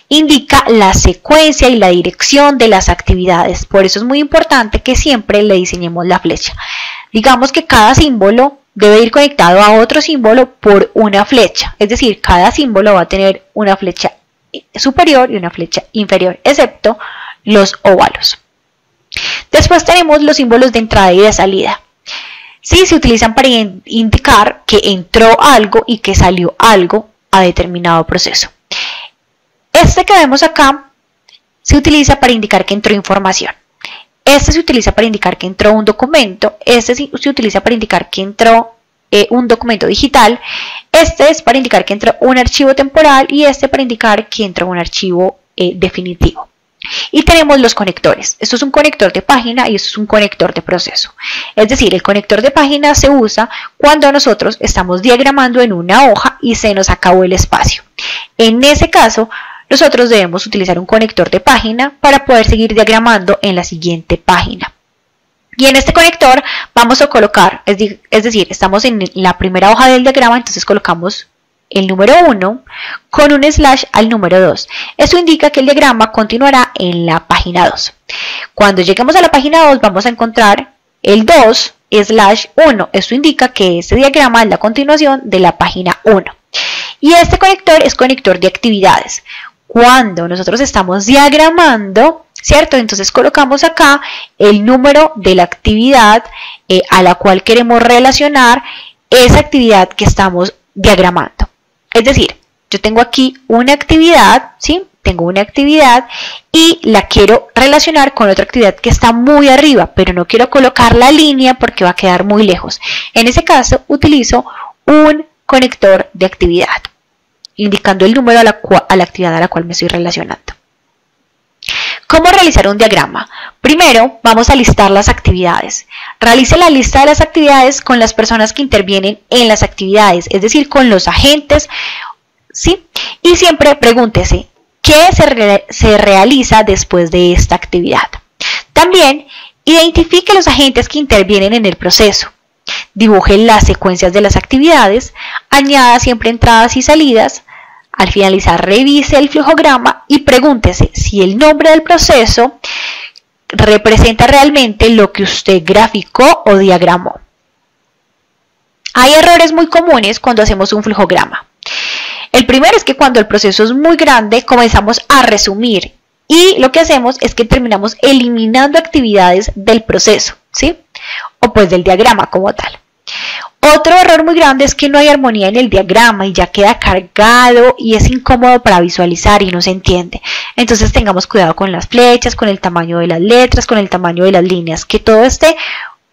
Indica la secuencia y la dirección de las actividades, por eso es muy importante que siempre le diseñemos la flecha. Digamos que cada símbolo debe ir conectado a otro símbolo por una flecha, es decir, cada símbolo va a tener una flecha superior y una flecha inferior, excepto los óvalos. Después tenemos los símbolos de entrada y de salida. Sí, se utilizan para indicar que entró algo y que salió algo a determinado proceso. Este que vemos acá se utiliza para indicar que entró información. Este se utiliza para indicar que entró un documento. Este se utiliza para indicar que entró un documento digital. Este es para indicar que entró un archivo temporal y este para indicar que entró un archivo definitivo. Y tenemos los conectores. Esto es un conector de página y esto es un conector de proceso. Es decir, el conector de página se usa cuando nosotros estamos diagramando en una hoja y se nos acabó el espacio. En ese caso, nosotros debemos utilizar un conector de página para poder seguir diagramando en la siguiente página. Y en este conector vamos a colocar, es decir, estamos en la primera hoja del diagrama, entonces colocamos el número 1 con un slash al número 2. Esto indica que el diagrama continuará en la página 2. Cuando lleguemos a la página 2 vamos a encontrar el 2/1. Esto indica que este diagrama es la continuación de la página 1. Y este conector es conector de actividades. Cuando nosotros estamos diagramando, ¿cierto? Entonces colocamos acá el número de la actividad a la cual queremos relacionar esa actividad que estamos diagramando. Es decir, yo tengo aquí una actividad, ¿sí? Tengo una actividad y la quiero relacionar con otra actividad que está muy arriba, pero no quiero colocar la línea porque va a quedar muy lejos. En ese caso, utilizo un conector de actividad, indicando el número a la actividad a la cual me estoy relacionando. ¿Cómo realizar un diagrama? Primero, vamos a listar las actividades. Realice la lista de las actividades con las personas que intervienen en las actividades, es decir, con los agentes, ¿sí? Y siempre pregúntese, ¿qué se realiza después de esta actividad? También, identifique los agentes que intervienen en el proceso. Dibuje las secuencias de las actividades, añada siempre entradas y salidas. Al finalizar, revise el flujograma y pregúntese si el nombre del proceso representa realmente lo que usted graficó o diagramó. Hay errores muy comunes cuando hacemos un flujograma. El primero es que cuando el proceso es muy grande comenzamos a resumir y lo que hacemos es que terminamos eliminando actividades del proceso, ¿sí? O pues del diagrama como tal. Otro error muy grande es que no hay armonía en el diagrama y ya queda cargado y es incómodo para visualizar y no se entiende. Entonces tengamos cuidado con las flechas, con el tamaño de las letras, con el tamaño de las líneas, que todo esté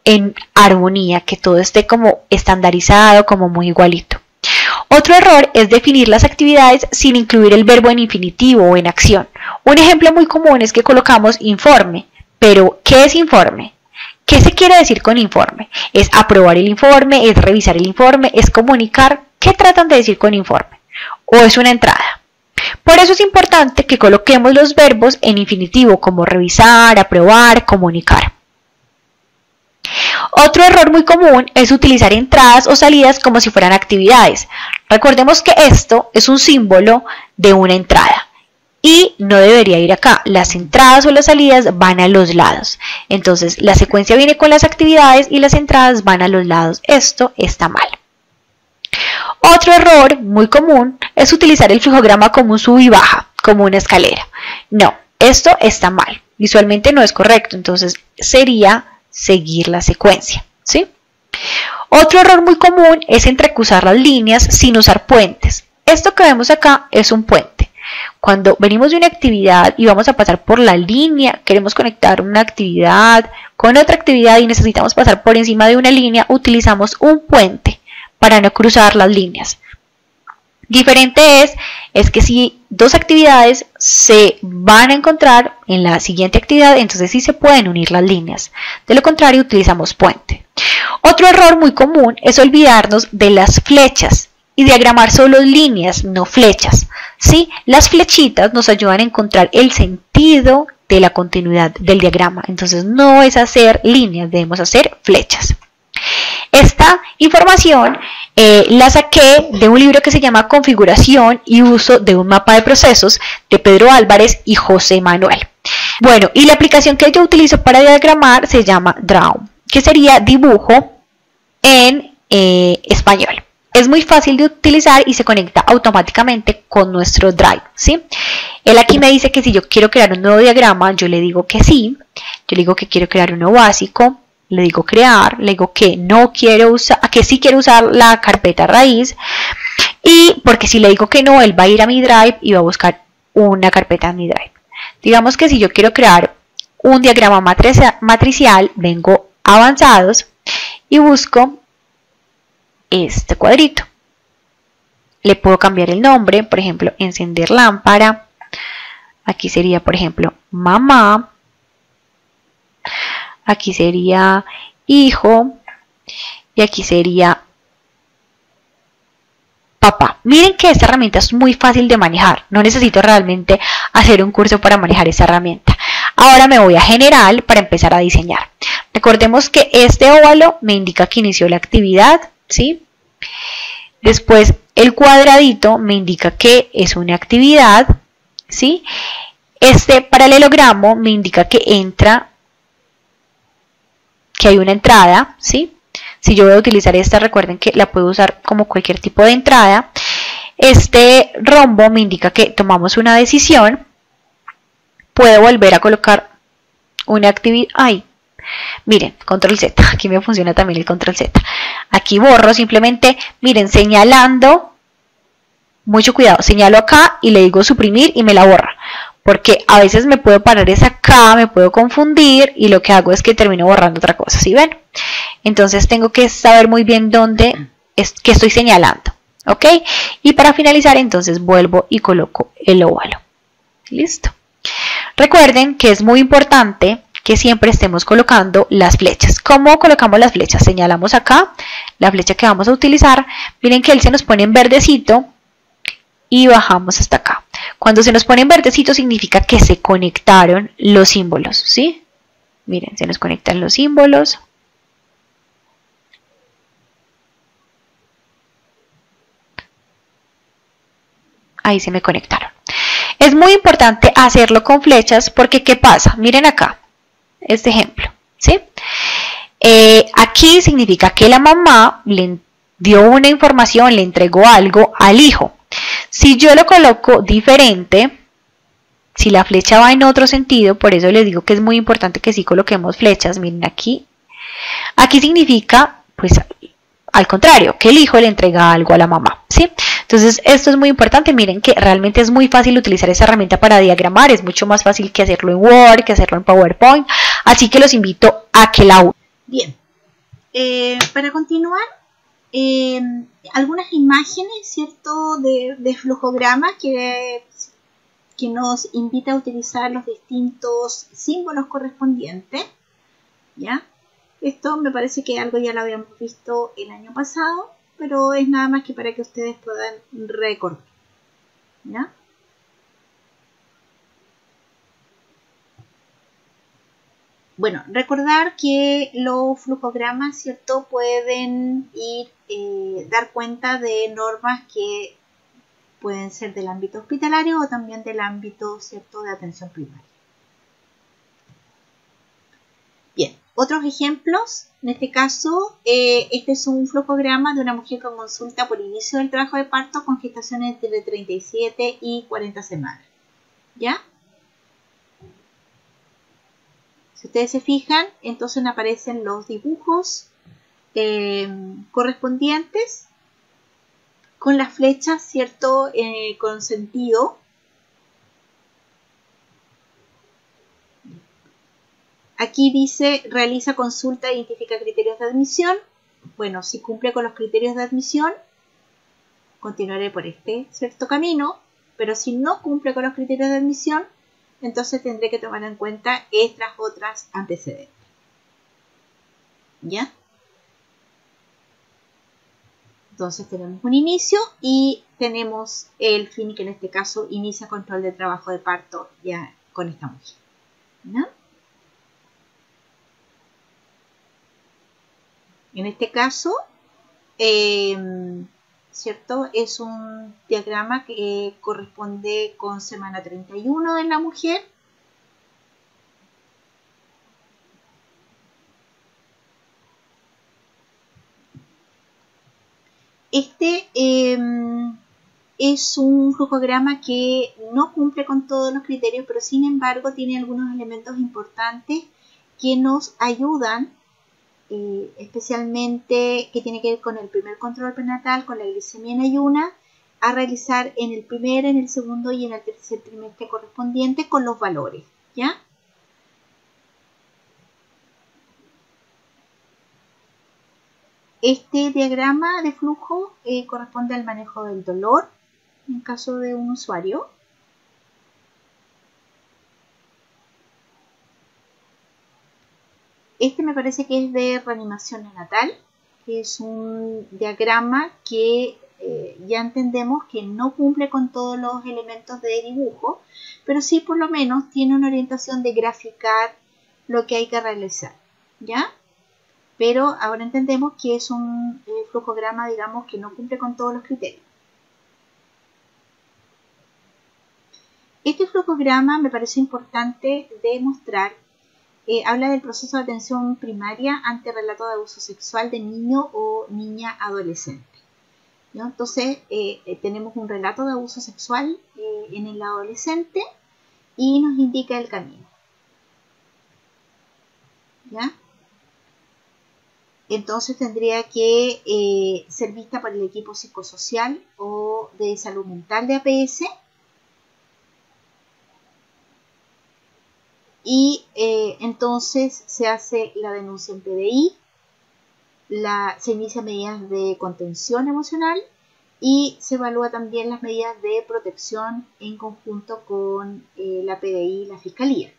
en armonía, que todo esté como estandarizado, como muy igualito. Otro error es definir las actividades sin incluir el verbo en infinitivo o en acción. Un ejemplo muy común es que colocamos informe, pero ¿qué es informe? ¿Qué se quiere decir con informe? ¿Es aprobar el informe? ¿Es revisar el informe? ¿Es comunicar? ¿Qué tratan de decir con informe? ¿O es una entrada? Por eso es importante que coloquemos los verbos en infinitivo como revisar, aprobar, comunicar. Otro error muy común es utilizar entradas o salidas como si fueran actividades. Recordemos que esto es un símbolo de una entrada. Y no debería ir acá, las entradas o las salidas van a los lados. Entonces la secuencia viene con las actividades y las entradas van a los lados. Esto está mal. Otro error muy común es utilizar el flujograma como un sub y baja, como una escalera. No, esto está mal. Visualmente no es correcto, entonces sería seguir la secuencia, ¿sí? Otro error muy común es entrecruzar las líneas sin usar puentes. Esto que vemos acá es un puente. Cuando venimos de una actividad y vamos a pasar por la línea, queremos conectar una actividad con otra actividad y necesitamos pasar por encima de una línea, utilizamos un puente para no cruzar las líneas. Diferente es que si dos actividades se van a encontrar en la siguiente actividad, entonces sí se pueden unir las líneas. De lo contrario, utilizamos puente. Otro error muy común es olvidarnos de las flechas y diagramar solo líneas, no flechas. ¿Sí? Las flechitas nos ayudan a encontrar el sentido de la continuidad del diagrama. Entonces no es hacer líneas, debemos hacer flechas. Esta información la saqué de un libro que se llama Configuración y uso de un mapa de procesos de Pedro Álvarez y José Manuel. Bueno, y la aplicación que yo utilizo para diagramar se llama Draw, que sería dibujo en español. Es muy fácil de utilizar y se conecta automáticamente con nuestro Drive, ¿sí? Él aquí me dice que si yo quiero crear un nuevo diagrama, yo le digo que sí. Yo le digo que quiero crear uno básico, le digo crear, le digo que no quiero usar, que sí quiero usar la carpeta raíz. Y porque si le digo que no, él va a ir a mi Drive y va a buscar una carpeta en mi Drive. Digamos que si yo quiero crear un diagrama matricial, vengo a avanzados y busco este cuadrito. Le puedo cambiar el nombre, por ejemplo, encender lámpara. Aquí sería, por ejemplo, mamá. Aquí sería hijo. Y aquí sería papá. Miren que esta herramienta es muy fácil de manejar. No necesito realmente hacer un curso para manejar esta herramienta. Ahora me voy a general para empezar a diseñar. Recordemos que este óvalo me indica que inició la actividad, ¿sí? Después el cuadradito me indica que es una actividad, ¿sí? Este paralelogramo me indica que entra, que hay una entrada, ¿sí? Si yo voy a utilizar esta, recuerden que la puedo usar como cualquier tipo de entrada. Este rombo me indica que tomamos una decisión. Puedo volver a colocar una actividad. Ay, miren, control Z. Aquí me funciona también el control Z. Aquí borro simplemente, miren, señalando. Mucho cuidado, señalo acá y le digo suprimir y me la borra. Porque a veces me puedo parar esa acá, me puedo confundir y lo que hago es que termino borrando otra cosa, ¿sí ven? Entonces tengo que saber muy bien dónde es que estoy señalando, ¿ok? Y para finalizar entonces vuelvo y coloco el óvalo. Listo. Recuerden que es muy importante que siempre estemos colocando las flechas. ¿Cómo colocamos las flechas? Señalamos acá la flecha que vamos a utilizar. Miren que él se nos pone en verdecito y bajamos hasta acá. Cuando se nos pone en verdecito significa que se conectaron los símbolos, ¿sí? Miren, se nos conectan los símbolos. Ahí se me conectaron. Es muy importante hacerlo con flechas porque ¿qué pasa? Miren acá, este ejemplo, ¿sí? Aquí significa que la mamá le dio una información, le entregó algo al hijo. Si yo lo coloco diferente, si la flecha va en otro sentido, por eso les digo que es muy importante que sí coloquemos flechas. Miren aquí. Aquí significa, pues, al contrario, que el hijo le entrega algo a la mamá, ¿sí? Entonces, esto es muy importante. Miren que realmente es muy fácil utilizar esa herramienta para diagramar. Es mucho más fácil que hacerlo en Word, que hacerlo en PowerPoint. Así que los invito a que la usen. Bien. Para continuar, algunas imágenes, ¿cierto?, de flujogramas que nos invita a utilizar los distintos símbolos correspondientes, ¿ya? Esto me parece que algo ya lo habíamos visto el año pasado, pero es nada más que para que ustedes puedan recordar, ¿ya? Bueno, recordar que los flujogramas, ¿cierto?, pueden dar cuenta de normas que pueden ser del ámbito hospitalario o también del ámbito, ¿cierto?, de atención primaria. Bien, otros ejemplos. En este caso, este es un flujograma de una mujer con consulta por inicio del trabajo de parto con gestaciones entre 37 y 40 semanas. ¿Ya? Si ustedes se fijan, entonces aparecen los dibujos correspondientes con las flechas, ¿cierto?, con sentido. Aquí dice, realiza consulta e identifica criterios de admisión. Bueno, si cumple con los criterios de admisión, continuaré por este cierto camino, pero si no cumple con los criterios de admisión, entonces tendré que tomar en cuenta estas otras antecedentes. ¿Ya? Entonces tenemos un inicio y tenemos el fin, que en este caso inicia control de trabajo de parto ya con esta mujer. ¿No? En este caso, ¿cierto?, es un diagrama que corresponde con semana 31 de la mujer. Este es un flujograma que no cumple con todos los criterios, pero sin embargo tiene algunos elementos importantes que nos ayudan, especialmente que tiene que ver con el primer control prenatal, con la glicemia en ayuna, a realizar en el primer, en el segundo y en el tercer trimestre correspondiente con los valores, ¿ya? Este diagrama de flujo corresponde al manejo del dolor en caso de un usuario. Este me parece que es de reanimación neonatal, que es un diagrama que ya entendemos que no cumple con todos los elementos de dibujo, pero sí por lo menos tiene una orientación de graficar lo que hay que realizar, ¿ya? Pero ahora entendemos que es un flujograma, digamos, que no cumple con todos los criterios. Este flujograma me parece importante demostrar. Habla del proceso de atención primaria ante relato de abuso sexual de niño o niña adolescente, ¿no? Entonces, tenemos un relato de abuso sexual en el adolescente y nos indica el camino, ¿ya? Entonces tendría que ser vista por el equipo psicosocial o de salud mental de APS. Y entonces se hace la denuncia en PDI, se inician medidas de contención emocional y se evalúa también las medidas de protección en conjunto con la PDI y la Fiscalía.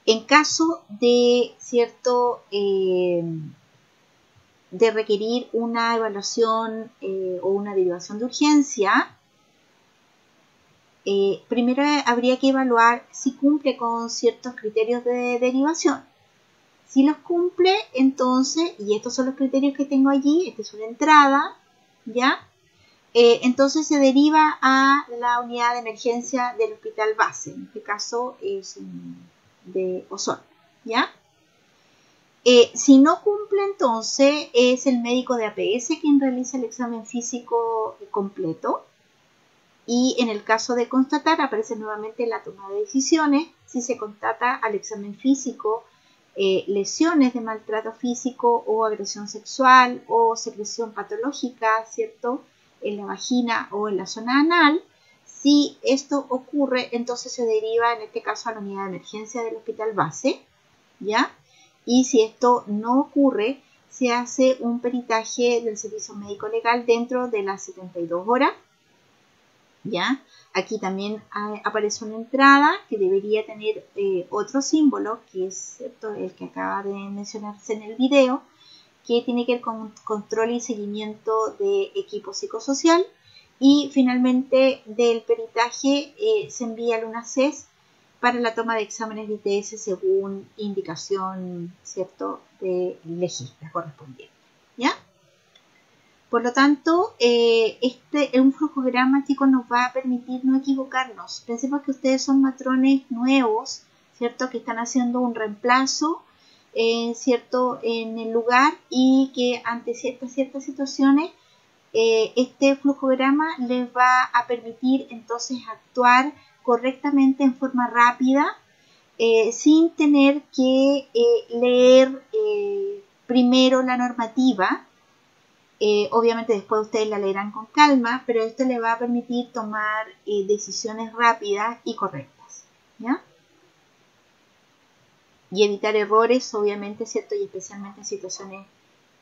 En caso de de requerir una evaluación o una derivación de urgencia, primero habría que evaluar si cumple con ciertos criterios de derivación. Si los cumple, entonces, y estos son los criterios que tengo allí, esta es una entrada, ¿ya? Entonces se deriva a la unidad de emergencia del hospital base, en este caso es de Osorno, ¿ya? Si no cumple, entonces es el médico de APS quien realiza el examen físico completo. Y en el caso de constatar, aparece nuevamente la toma de decisiones. Si se constata al examen físico lesiones de maltrato físico o agresión sexual o secreción patológica, ¿cierto?, en la vagina o en la zona anal. Si esto ocurre, entonces se deriva en este caso a la unidad de emergencia del hospital base, ¿ya? Y si esto no ocurre, se hace un peritaje del servicio médico legal dentro de las 72 horas. ¿Ya? Aquí también aparece una entrada que debería tener otro símbolo, que es, ¿cierto?, el que acaba de mencionarse en el video, que tiene que ver con control y seguimiento de equipo psicosocial. Y finalmente del peritaje se envía al UNACES para la toma de exámenes de ITS según indicación, ¿cierto?, de legista correspondiente, ¿ya? Por lo tanto, un flujograma, chicos, nos va a permitir no equivocarnos. Pensemos que ustedes son matrones nuevos, ¿cierto?, que están haciendo un reemplazo, ¿cierto?, en el lugar, y que ante ciertas situaciones, este flujograma les va a permitir entonces actuar correctamente en forma rápida, sin tener que leer primero la normativa. Obviamente después ustedes la leerán con calma, pero esto le va a permitir tomar decisiones rápidas y correctas, ¿ya? Y evitar errores, obviamente, ¿cierto?, y especialmente en situaciones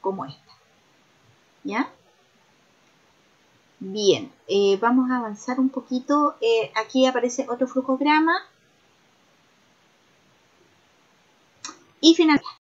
como esta, ¿ya? Bien, vamos a avanzar un poquito. Aquí aparece otro flujograma. Y finalmente,